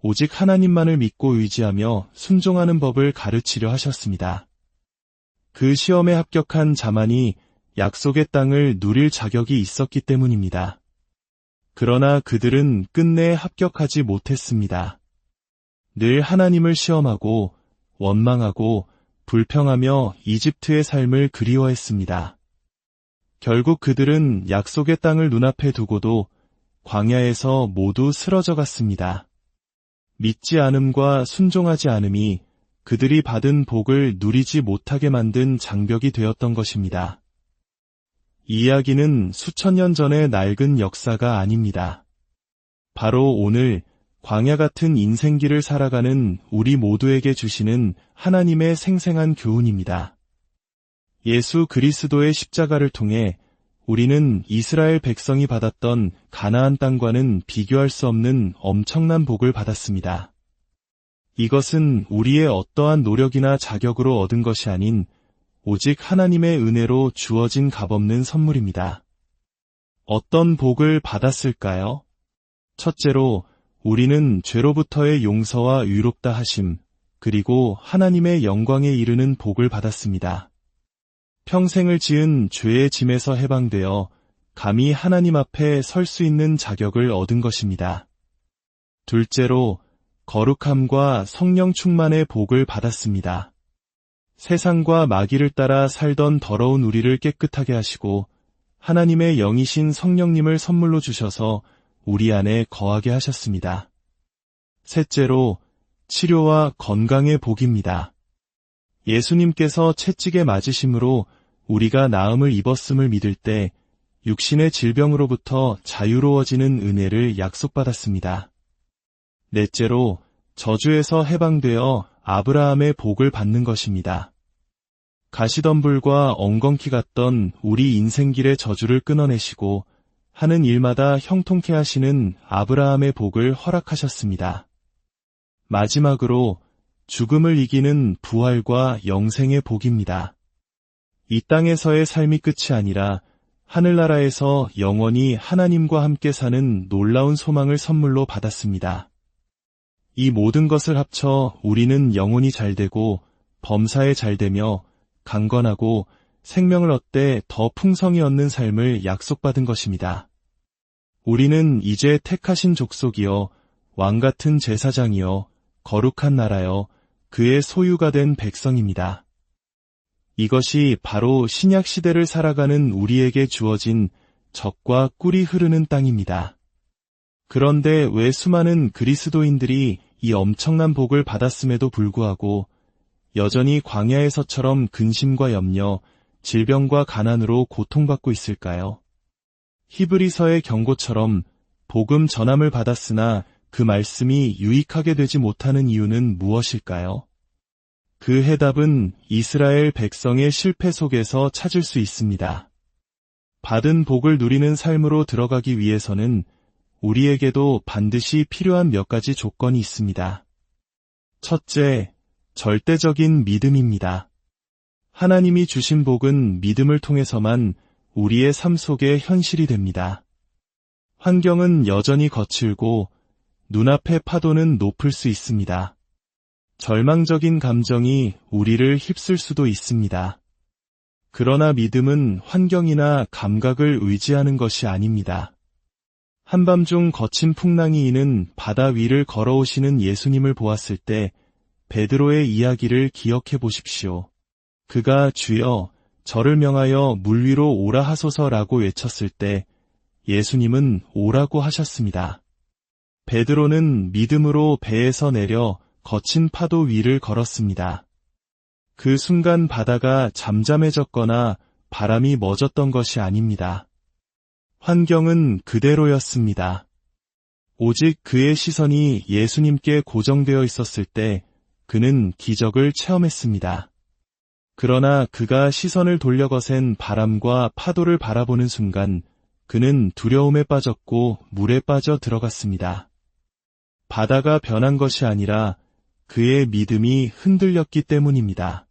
오직 하나님만을 믿고 의지하며 순종하는 법을 가르치려 하셨습니다. 그 시험에 합격한 자만이 약속의 땅을 누릴 자격이 있었기 때문입니다. 그러나 그들은 끝내 합격하지 못했습니다. 늘 하나님을 시험하고 원망하고 불평하며 이집트의 삶을 그리워했습니다. 결국 그들은 약속의 땅을 눈앞에 두고도 광야에서 모두 쓰러져 갔습니다. 믿지 않음과 순종하지 않음이 그들이 받은 복을 누리지 못하게 만든 장벽이 되었던 것입니다. 이 이야기는 수천 년 전의 낡은 역사가 아닙니다. 바로 오늘 광야 같은 인생길을 살아가는 우리 모두에게 주시는 하나님의 생생한 교훈입니다. 예수 그리스도의 십자가를 통해 우리는 이스라엘 백성이 받았던 가나안 땅과는 비교할 수 없는 엄청난 복을 받았습니다. 이것은 우리의 어떠한 노력이나 자격으로 얻은 것이 아닌 오직 하나님의 은혜로 주어진 값없는 선물입니다. 어떤 복을 받았을까요? 첫째로 우리는 죄로부터의 용서와 의롭다 하심, 그리고 하나님의 영광에 이르는 복을 받았습니다. 평생을 지은 죄의 짐에서 해방되어 감히 하나님 앞에 설 수 있는 자격을 얻은 것입니다. 둘째로 거룩함과 성령 충만의 복을 받았습니다. 세상과 마귀를 따라 살던 더러운 우리를 깨끗하게 하시고 하나님의 영이신 성령님을 선물로 주셔서 우리 안에 거하게 하셨습니다. 셋째로 치료와 건강의 복입니다. 예수님께서 채찍에 맞으심으로 우리가 나음을 입었음을 믿을 때 육신의 질병으로부터 자유로워지는 은혜를 약속받았습니다. 넷째로 저주에서 해방되어 아브라함의 복을 받는 것입니다. 가시덤불과 엉겅퀴 같던 우리 인생길의 저주를 끊어내시고 하는 일마다 형통케 하시는 아브라함의 복을 허락하셨습니다. 마지막으로 죽음을 이기는 부활과 영생의 복입니다. 이 땅에서의 삶이 끝이 아니라 하늘나라에서 영원히 하나님과 함께 사는 놀라운 소망을 선물로 받았습니다. 이 모든 것을 합쳐 우리는 영혼이 잘되고 범사에 잘되며 강건하고 생명을 얻되 더 풍성히 얻는 삶을 약속받은 것입니다. 우리는 이제 택하신 족속이요 왕같은 제사장이요 거룩한 나라요 그의 소유가 된 백성입니다. 이것이 바로 신약 시대를 살아가는 우리에게 주어진 젖과 꿀이 흐르는 땅입니다. 그런데 왜 수많은 그리스도인들이 이 엄청난 복을 받았음에도 불구하고 여전히 광야에서처럼 근심과 염려, 질병과 가난으로 고통받고 있을까요? 히브리서의 경고처럼 복음 전함을 받았으나 그 말씀이 유익하게 되지 못하는 이유는 무엇일까요? 그 해답은 이스라엘 백성의 실패 속에서 찾을 수 있습니다. 받은 복을 누리는 삶으로 들어가기 위해서는 우리에게도 반드시 필요한 몇 가지 조건이 있습니다. 첫째, 절대적인 믿음입니다. 하나님이 주신 복은 믿음을 통해서만 우리의 삶 속에 현실이 됩니다. 환경은 여전히 거칠고 눈앞의 파도는 높을 수 있습니다. 절망적인 감정이 우리를 휩쓸 수도 있습니다. 그러나 믿음은 환경이나 감각을 의지하는 것이 아닙니다. 한밤중 거친 풍랑이 이는 바다 위를 걸어오시는 예수님을 보았을 때 베드로의 이야기를 기억해 보십시오. 그가 주여, 저를 명하여 물 위로 오라 하소서라고 외쳤을 때 예수님은 오라고 하셨습니다. 베드로는 믿음으로 배에서 내려 거친 파도 위를 걸었습니다. 그 순간 바다가 잠잠해졌거나 바람이 멎었던 것이 아닙니다. 환경은 그대로였습니다. 오직 그의 시선이 예수님께 고정되어 있었을 때 그는 기적을 체험했습니다. 그러나 그가 시선을 돌려 거센 바람과 파도를 바라보는 순간 그는 두려움에 빠졌고 물에 빠져 들어갔습니다. 바다가 변한 것이 아니라 그의 믿음이 흔들렸기 때문입니다.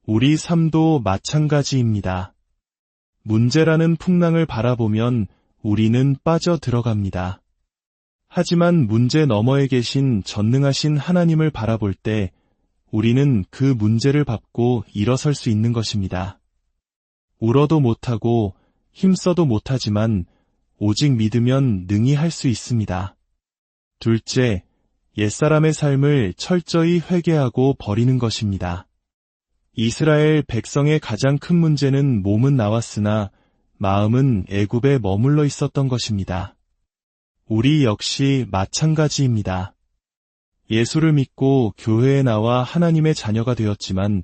우리 삶도 마찬가지입니다. 문제라는 풍랑을 바라보면 우리는 빠져 들어갑니다. 하지만 문제 너머에 계신 전능하신 하나님을 바라볼 때 우리는 그 문제를 밟고 일어설 수 있는 것입니다. 울어도 못하고 힘써도 못하지만 오직 믿으면 능히 할 수 있습니다. 둘째, 옛사람의 삶을 철저히 회개하고 버리는 것입니다. 이스라엘 백성의 가장 큰 문제는 몸은 나왔으나 마음은 애굽에 머물러 있었던 것입니다. 우리 역시 마찬가지입니다. 예수를 믿고 교회에 나와 하나님의 자녀가 되었지만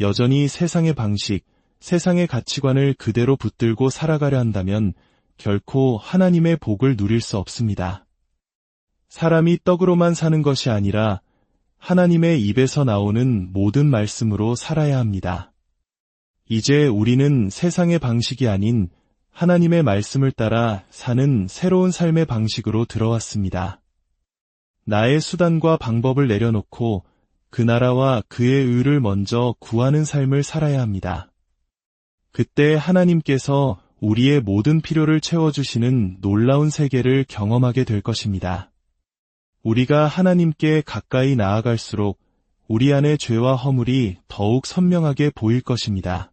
여전히 세상의 방식, 세상의 가치관을 그대로 붙들고 살아가려 한다면 결코 하나님의 복을 누릴 수 없습니다. 사람이 떡으로만 사는 것이 아니라 하나님의 입에서 나오는 모든 말씀으로 살아야 합니다. 이제 우리는 세상의 방식이 아닌 하나님의 말씀을 따라 사는 새로운 삶의 방식으로 들어왔습니다. 나의 수단과 방법을 내려놓고 그 나라와 그의 의를 먼저 구하는 삶을 살아야 합니다. 그때 하나님께서 우리의 모든 필요를 채워주시는 놀라운 세계를 경험하게 될 것입니다. 우리가 하나님께 가까이 나아갈수록 우리 안의 죄와 허물이 더욱 선명하게 보일 것입니다.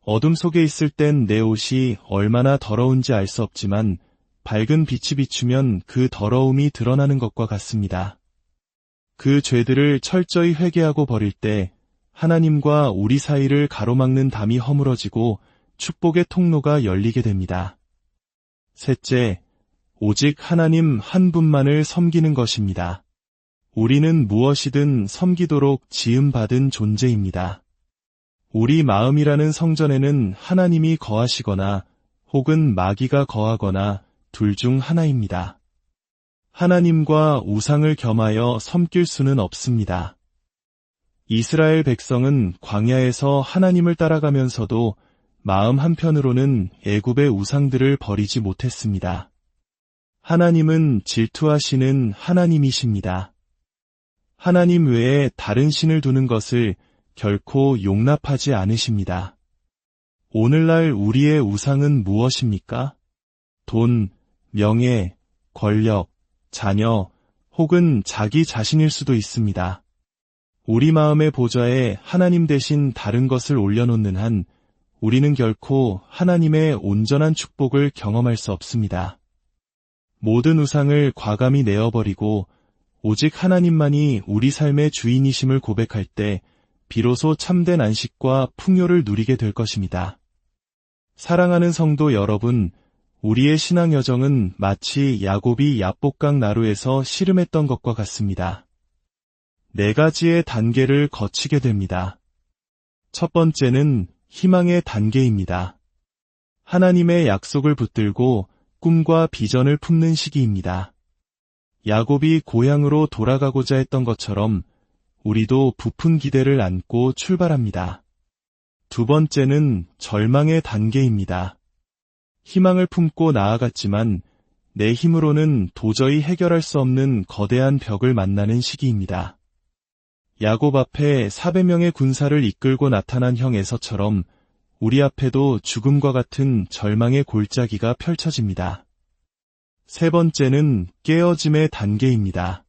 어둠 속에 있을 땐 내 옷이 얼마나 더러운지 알 수 없지만 밝은 빛이 비추면 그 더러움이 드러나는 것과 같습니다. 그 죄들을 철저히 회개하고 버릴 때 하나님과 우리 사이를 가로막는 담이 허물어지고 축복의 통로가 열리게 됩니다. 셋째, 오직 하나님 한 분만을 섬기는 것입니다. 우리는 무엇이든 섬기도록 지음받은 존재입니다. 우리 마음이라는 성전에는 하나님이 거하시거나 혹은 마귀가 거하거나 둘 중 하나입니다. 하나님과 우상을 겸하여 섬길 수는 없습니다. 이스라엘 백성은 광야에서 하나님을 따라가면서도 마음 한편으로는 애굽의 우상들을 버리지 못했습니다. 하나님은 질투하시는 하나님이십니다. 하나님 외에 다른 신을 두는 것을 결코 용납하지 않으십니다. 오늘날 우리의 우상은 무엇입니까? 돈, 명예, 권력, 자녀, 혹은 자기 자신일 수도 있습니다. 우리 마음의 보좌에 하나님 대신 다른 것을 올려놓는 한 우리는 결코 하나님의 온전한 축복을 경험할 수 없습니다. 모든 우상을 과감히 내어버리고 오직 하나님만이 우리 삶의 주인이심을 고백할 때 비로소 참된 안식과 풍요를 누리게 될 것입니다. 사랑하는 성도 여러분, 우리의 신앙 여정은 마치 야곱이 야복강 나루에서 씨름했던 것과 같습니다. 네 가지의 단계를 거치게 됩니다. 첫 번째는 희망의 단계입니다. 하나님의 약속을 붙들고 꿈과 비전을 품는 시기입니다. 야곱이 고향으로 돌아가고자 했던 것처럼 우리도 부푼 기대를 안고 출발합니다. 두 번째는 절망의 단계입니다. 희망을 품고 나아갔지만 내 힘으로는 도저히 해결할 수 없는 거대한 벽을 만나는 시기입니다. 야곱 앞에 400명의 군사를 이끌고 나타난 형 에서처럼 우리 앞에도 죽음과 같은 절망의 골짜기가 펼쳐집니다. 세 번째는 깨어짐의 단계입니다.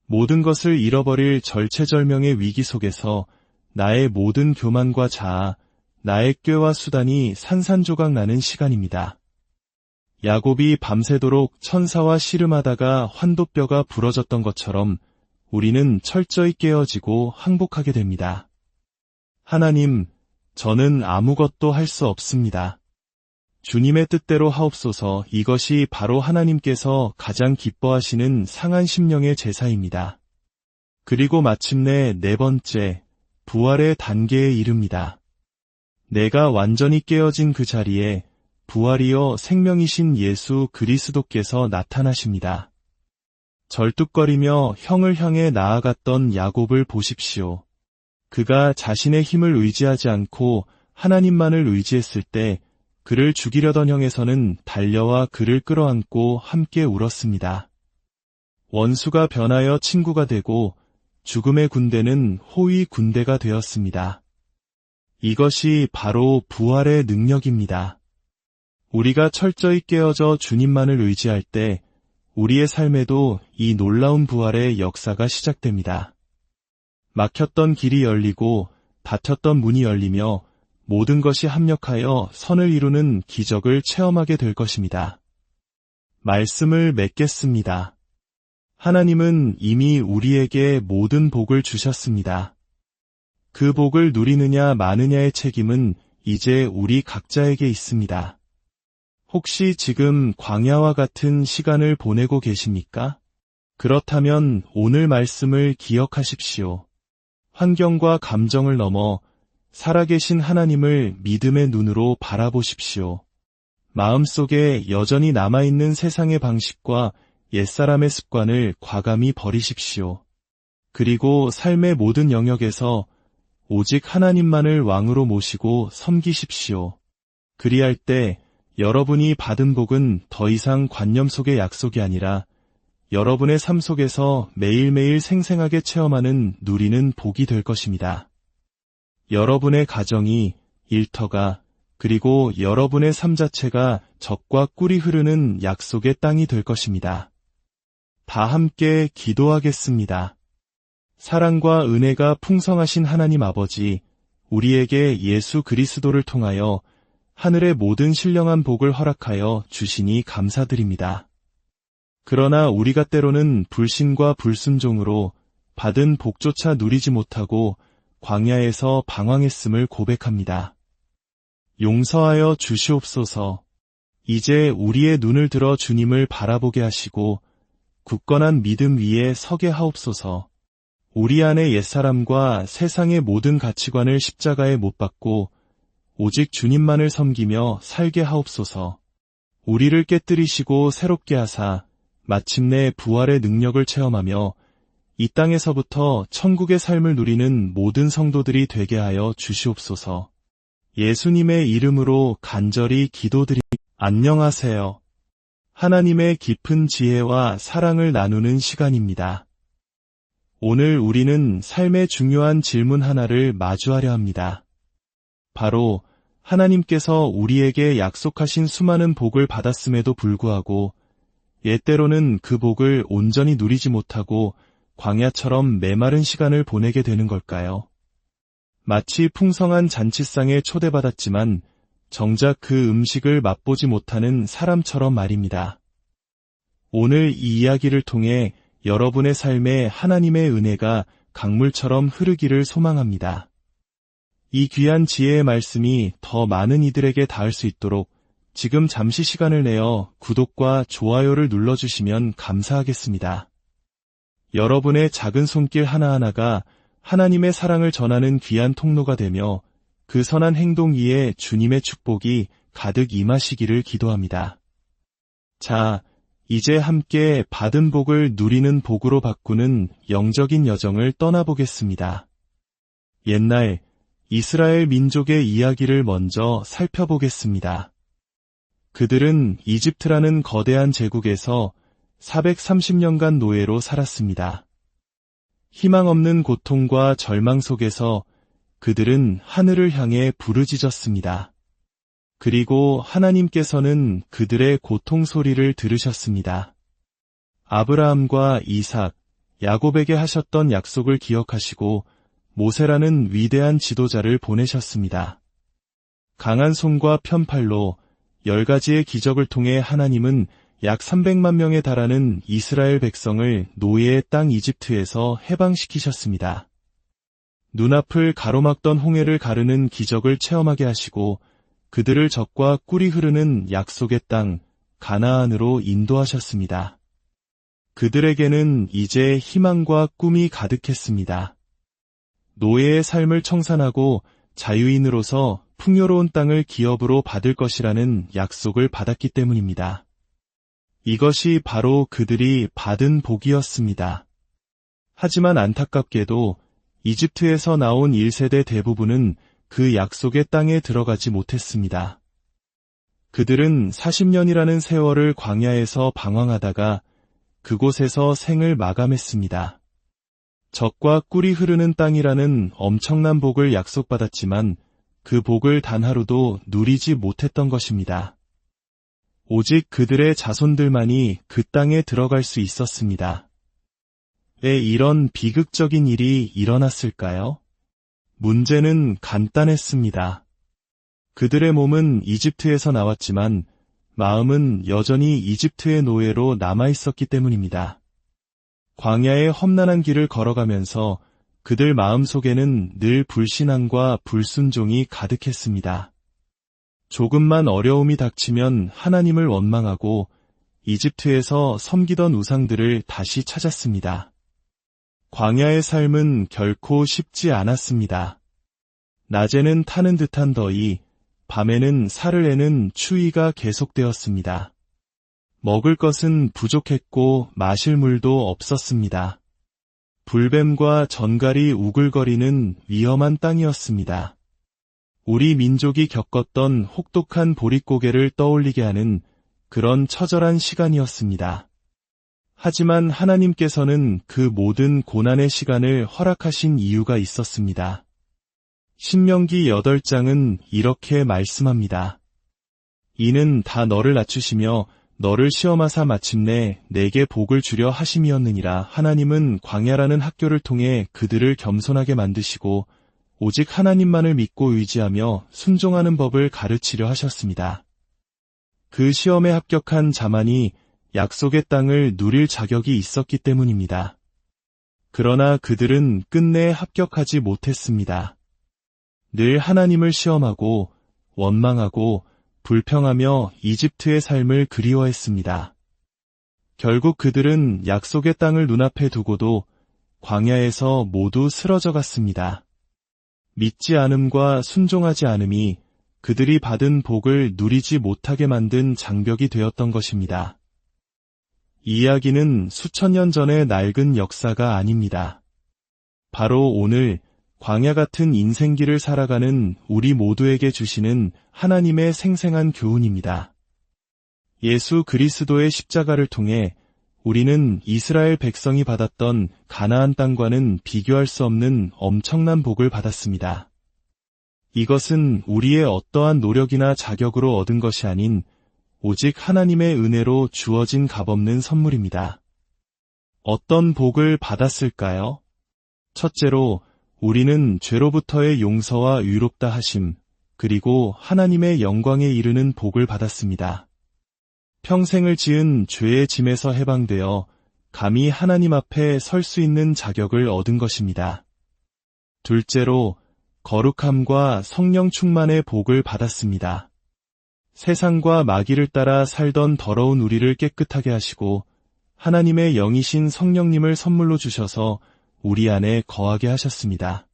모든 것을 잃어버릴 절체절명의 위기 속에서 나의 모든 교만과 자아, 나의 꾀와 수단이 산산조각 나는 시간입니다. 야곱이 밤새도록 천사와 씨름하다가 환도뼈가 부러졌던 것처럼 우리는 철저히 깨어지고 항복하게 됩니다. 하나님, 저는 아무것도 할 수 없습니다. 주님의 뜻대로 하옵소서. 이것이 바로 하나님께서 가장 기뻐하시는 상한 심령의 제사입니다. 그리고 마침내 네 번째, 부활의 단계에 이릅니다. 내가 완전히 깨어진 그 자리에 부활이여 생명이신 예수 그리스도께서 나타나십니다. 절뚝거리며 형을 향해 나아갔던 야곱을 보십시오. 그가 자신의 힘을 의지하지 않고 하나님만을 의지했을 때 그를 죽이려던 형에서는 달려와 그를 끌어안고 함께 울었습니다. 원수가 변하여 친구가 되고 죽음의 군대는 호의 군대가 되었습니다. 이것이 바로 부활의 능력입니다. 우리가 철저히 깨어져 주님만을 의지할 때 우리의 삶에도 이 놀라운 부활의 역사가 시작됩니다. 막혔던 길이 열리고 닫혔던 문이 열리며 모든 것이 합력하여 선을 이루는 기적을 체험하게 될 것입니다. 말씀을 맺겠습니다. 하나님은 이미 우리에게 모든 복을 주셨습니다. 그 복을 누리느냐 마느냐의 책임은 이제 우리 각자에게 있습니다. 혹시 지금 광야와 같은 시간을 보내고 계십니까? 그렇다면 오늘 말씀을 기억하십시오. 환경과 감정을 넘어 살아계신 하나님을 믿음의 눈으로 바라보십시오. 마음속에 여전히 남아있는 세상의 방식과 옛사람의 습관을 과감히 버리십시오. 그리고 삶의 모든 영역에서 오직 하나님만을 왕으로 모시고 섬기십시오. 그리할 때 여러분이 받은 복은 더 이상 관념 속의 약속이 아니라 여러분의 삶 속에서 매일매일 생생하게 체험하는 누리는 복이 될 것입니다. 여러분의 가정이, 일터가, 그리고 여러분의 삶 자체가 젖과 꿀이 흐르는 약속의 땅이 될 것입니다. 다 함께 기도하겠습니다. 사랑과 은혜가 풍성하신 하나님 아버지, 우리에게 예수 그리스도를 통하여 하늘의 모든 신령한 복을 허락하여 주시니 감사드립니다. 그러나 우리가 때로는 불신과 불순종으로 받은 복조차 누리지 못하고 광야에서 방황했음을 고백합니다. 용서하여 주시옵소서. 이제 우리의 눈을 들어 주님을 바라보게 하시고 굳건한 믿음 위에 서게 하옵소서. 우리 안의 옛사람과 세상의 모든 가치관을 십자가에 못 박고 오직 주님만을 섬기며 살게 하옵소서. 우리를 깨뜨리시고 새롭게 하사 마침내 부활의 능력을 체험하며 이 땅에서부터 천국의 삶을 누리는 모든 성도들이 되게 하여 주시옵소서. 예수님의 이름으로 간절히 기도드립니다. 안녕하세요. 하나님의 깊은 지혜와 사랑을 나누는 시간입니다. 오늘 우리는 삶의 중요한 질문 하나를 마주하려 합니다. 바로 하나님께서 우리에게 약속하신 수많은 복을 받았음에도 불구하고 예때로는 그 복을 온전히 누리지 못하고 광야처럼 메마른 시간을 보내게 되는 걸까요? 마치 풍성한 잔치상에 초대받았지만 정작 그 음식을 맛보지 못하는 사람처럼 말입니다. 오늘 이 이야기를 통해 여러분의 삶에 하나님의 은혜가 강물처럼 흐르기를 소망합니다. 이 귀한 지혜의 말씀이 더 많은 이들에게 닿을 수 있도록 지금 잠시 시간을 내어 구독과 좋아요를 눌러주시면 감사하겠습니다. 여러분의 작은 손길 하나하나가 하나님의 사랑을 전하는 귀한 통로가 되며 그 선한 행동 위에 주님의 축복이 가득 임하시기를 기도합니다. 자, 이제 함께 받은 복을 누리는 복으로 바꾸는 영적인 여정을 떠나보겠습니다. 옛날 이스라엘 민족의 이야기를 먼저 살펴보겠습니다. 그들은 이집트라는 거대한 제국에서 430년간 노예로 살았습니다. 희망 없는 고통과 절망 속에서 그들은 하늘을 향해 부르짖었습니다. 그리고 하나님께서는 그들의 고통 소리를 들으셨습니다. 아브라함과 이삭, 야곱에게 하셨던 약속을 기억하시고 모세라는 위대한 지도자를 보내셨습니다. 강한 손과 편팔로 10가지의 기적을 통해 하나님은 약 300만 명에 달하는 이스라엘 백성을 노예의 땅 이집트에서 해방시키셨습니다. 눈앞을 가로막던 홍해를 가르는 기적을 체험하게 하시고 그들을 적과 꿀이 흐르는 약속의 땅 가나안으로 인도하셨습니다. 그들에게는 이제 희망과 꿈이 가득했습니다. 노예의 삶을 청산하고 자유인으로서 풍요로운 땅을 기업으로 받을 것이라는 약속을 받았기 때문입니다. 이것이 바로 그들이 받은 복이었습니다. 하지만 안타깝게도 이집트에서 나온 1세대 대부분은 그 약속의 땅에 들어가지 못했습니다. 그들은 40년이라는 세월을 광야에서 방황하다가 그곳에서 생을 마감했습니다. 젖과 꿀이 흐르는 땅이라는 엄청난 복을 약속받았지만 그 복을 단 하루도 누리지 못했던 것입니다. 오직 그들의 자손들만이 그 땅에 들어갈 수 있었습니다. 왜 이런 비극적인 일이 일어났을까요? 문제는 간단했습니다. 그들의 몸은 이집트에서 나왔지만 마음은 여전히 이집트의 노예로 남아있었기 때문입니다. 광야의 험난한 길을 걸어가면서 그들 마음속에는 늘 불신앙과 불순종이 가득했습니다. 조금만 어려움이 닥치면 하나님을 원망하고 이집트에서 섬기던 우상들을 다시 찾았습니다. 광야의 삶은 결코 쉽지 않았습니다. 낮에는 타는 듯한 더위, 밤에는 살을 내는 추위가 계속되었습니다. 먹을 것은 부족했고 마실 물도 없었습니다. 불뱀과 전갈이 우글거리는 위험한 땅이었습니다. 우리 민족이 겪었던 혹독한 보릿고개를 떠올리게 하는 그런 처절한 시간이었습니다. 하지만 하나님께서는 그 모든 고난의 시간을 허락하신 이유가 있었습니다. 신명기 8장은 이렇게 말씀합니다. 이는 다 너를 낮추시며 너를 시험하사 마침내 내게 복을 주려 하심이었느니라. 하나님은 광야라는 학교를 통해 그들을 겸손하게 만드시고 오직 하나님만을 믿고 의지하며 순종하는 법을 가르치려 하셨습니다. 그 시험에 합격한 자만이 약속의 땅을 누릴 자격이 있었기 때문입니다. 그러나 그들은 끝내 합격하지 못했습니다. 늘 하나님을 시험하고 원망하고 불평하며 이집트의 삶을 그리워했습니다. 결국 그들은 약속의 땅을 눈앞에 두고도 광야에서 모두 쓰러져 갔습니다. 믿지 않음과 순종하지 않음이 그들이 받은 복을 누리지 못하게 만든 장벽이 되었던 것입니다. 이 이야기는 수천 년 전의 낡은 역사가 아닙니다. 바로 오늘 광야 같은 인생길을 살아가는 우리 모두에게 주시는 하나님의 생생한 교훈입니다. 예수 그리스도의 십자가를 통해 우리는 이스라엘 백성이 받았던 가나안 땅과는 비교할 수 없는 엄청난 복을 받았습니다. 이것은 우리의 어떠한 노력이나 자격으로 얻은 것이 아닌 오직 하나님의 은혜로 주어진 값없는 선물입니다. 어떤 복을 받았을까요? 첫째로 우리는 죄로부터의 용서와 의롭다 하심, 그리고 하나님의 영광에 이르는 복을 받았습니다. 평생을 지은 죄의 짐에서 해방되어 감히 하나님 앞에 설 수 있는 자격을 얻은 것입니다. 둘째로 거룩함과 성령 충만의 복을 받았습니다. 세상과 마귀를 따라 살던 더러운 우리를 깨끗하게 하시고 하나님의 영이신 성령님을 선물로 주셔서 우리 안에 거하게 하셨습니다.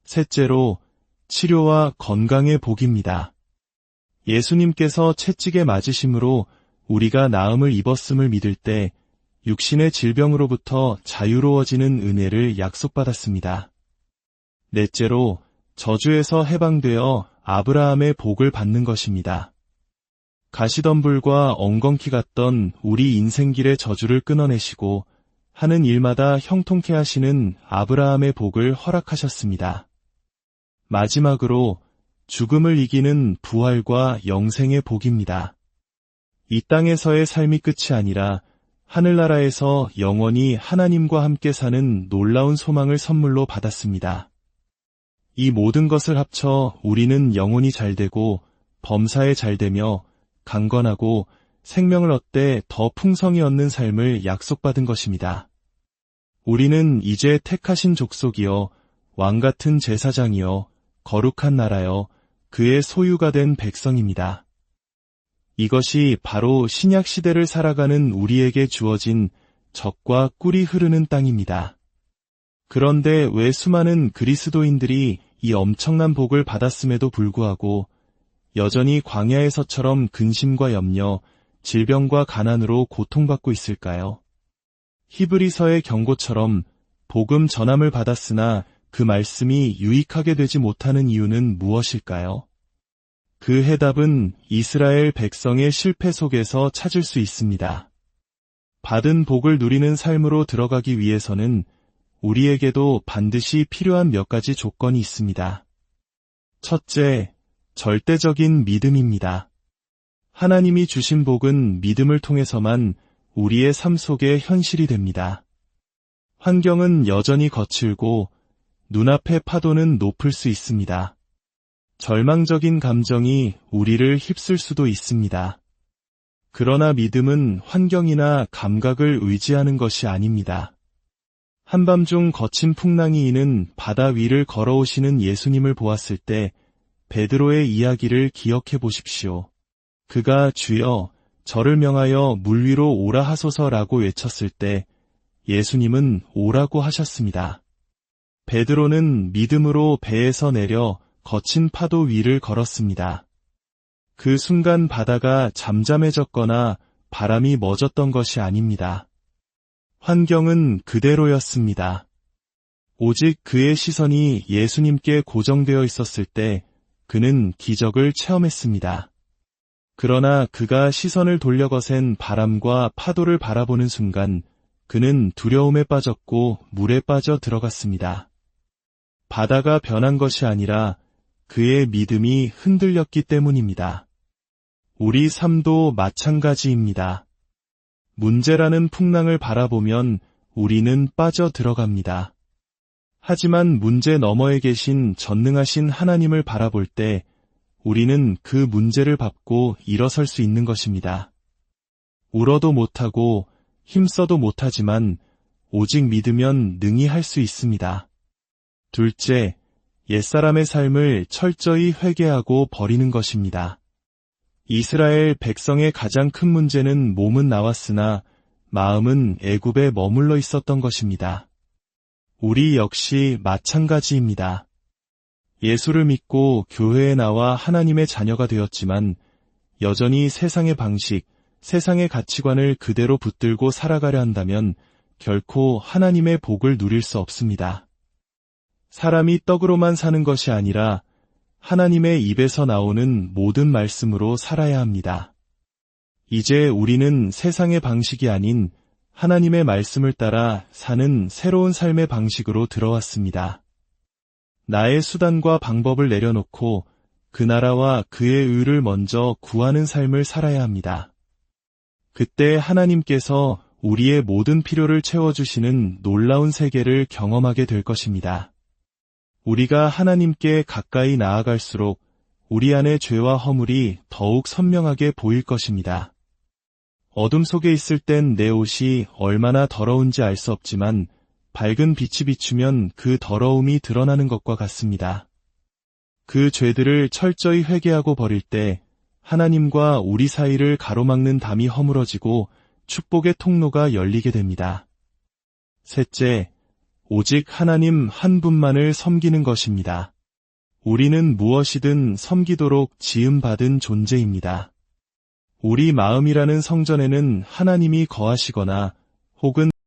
셋째로, 치료와 건강의 복입니다. 예수님께서 채찍에 맞으심으로 우리가 나음을 입었음을 믿을 때 육신의 질병으로부터 자유로워지는 은혜를 약속받았습니다. 넷째로, 저주에서 해방되어 아브라함의 복을 받는 것입니다. 가시덤불과 엉겅퀴 같던 우리 인생길의 저주를 끊어내시고 하는 일마다 형통케 하시는 아브라함의 복을 허락하셨습니다. 마지막으로 죽음을 이기는 부활과 영생의 복입니다. 이 땅에서의 삶이 끝이 아니라 하늘나라에서 영원히 하나님과 함께 사는 놀라운 소망을 선물로 받았습니다. 이 모든 것을 합쳐 우리는 영혼이 잘되고 범사에 잘되며 강건하고 생명을 얻되 더 풍성히 얻는 삶을 약속받은 것입니다. 우리는 이제 택하신 족속이요 왕같은 제사장이요 거룩한 나라요 그의 소유가 된 백성입니다. 이것이 바로 신약 시대를 살아가는 우리에게 주어진 젖과 꿀이 흐르는 땅입니다. 그런데 왜 수많은 그리스도인들이 이 엄청난 복을 받았음에도 불구하고 여전히 광야에서처럼 근심과 염려, 질병과 가난으로 고통받고 있을까요? 히브리서의 경고처럼 복음 전함을 받았으나 그 말씀이 유익하게 되지 못하는 이유는 무엇일까요? 그 해답은 이스라엘 백성의 실패 속에서 찾을 수 있습니다. 받은 복을 누리는 삶으로 들어가기 위해서는 우리에게도 반드시 필요한 몇 가지 조건이 있습니다. 첫째, 절대적인 믿음입니다. 하나님이 주신 복은 믿음을 통해서만 우리의 삶 속에 현실이 됩니다. 환경은 여전히 거칠고 눈앞의 파도는 높을 수 있습니다. 절망적인 감정이 우리를 휩쓸 수도 있습니다. 그러나 믿음은 환경이나 감각을 의지하는 것이 아닙니다. 한밤중 거친 풍랑이 이는 바다 위를 걸어오시는 예수님을 보았을 때 베드로의 이야기를 기억해 보십시오. 그가 주여 저를 명하여 물 위로 오라 하소서라고 외쳤을 때 예수님은 오라고 하셨습니다. 베드로는 믿음으로 배에서 내려 거친 파도 위를 걸었습니다. 그 순간 바다가 잠잠해졌거나 바람이 멎었던 것이 아닙니다. 환경은 그대로였습니다. 오직 그의 시선이 예수님께 고정되어 있었을 때 그는 기적을 체험했습니다. 그러나 그가 시선을 돌려 거센 바람과 파도를 바라보는 순간 그는 두려움에 빠졌고 물에 빠져 들어갔습니다. 바다가 변한 것이 아니라 그의 믿음이 흔들렸기 때문입니다. 우리 삶도 마찬가지입니다. 문제라는 풍랑을 바라보면 우리는 빠져 들어갑니다. 하지만 문제 너머에 계신 전능하신 하나님을 바라볼 때 우리는 그 문제를 밟고 일어설 수 있는 것입니다. 울어도 못하고 힘써도 못하지만 오직 믿으면 능히 할 수 있습니다. 둘째, 옛사람의 삶을 철저히 회개하고 버리는 것입니다. 이스라엘 백성의 가장 큰 문제는 몸은 나왔으나 마음은 애굽에 머물러 있었던 것입니다. 우리 역시 마찬가지입니다. 예수를 믿고 교회에 나와 하나님의 자녀가 되었지만 여전히 세상의 방식, 세상의 가치관을 그대로 붙들고 살아가려 한다면 결코 하나님의 복을 누릴 수 없습니다. 사람이 떡으로만 사는 것이 아니라 하나님의 입에서 나오는 모든 말씀으로 살아야 합니다. 이제 우리는 세상의 방식이 아닌 하나님의 말씀을 따라 사는 새로운 삶의 방식으로 들어왔습니다. 나의 수단과 방법을 내려놓고 그 나라와 그의 의를 먼저 구하는 삶을 살아야 합니다. 그때 하나님께서 우리의 모든 필요를 채워주시는 놀라운 세계를 경험하게 될 것입니다. 우리가 하나님께 가까이 나아갈수록 우리 안의 죄와 허물이 더욱 선명하게 보일 것입니다. 어둠 속에 있을 땐 내 옷이 얼마나 더러운지 알 수 없지만 밝은 빛이 비추면 그 더러움이 드러나는 것과 같습니다. 그 죄들을 철저히 회개하고 버릴 때 하나님과 우리 사이를 가로막는 담이 허물어지고 축복의 통로가 열리게 됩니다. 셋째, 오직 하나님 한 분만을 섬기는 것입니다. 우리는 무엇이든 섬기도록 지음받은 존재입니다. 우리 마음이라는 성전에는 하나님이 거하시거나 혹은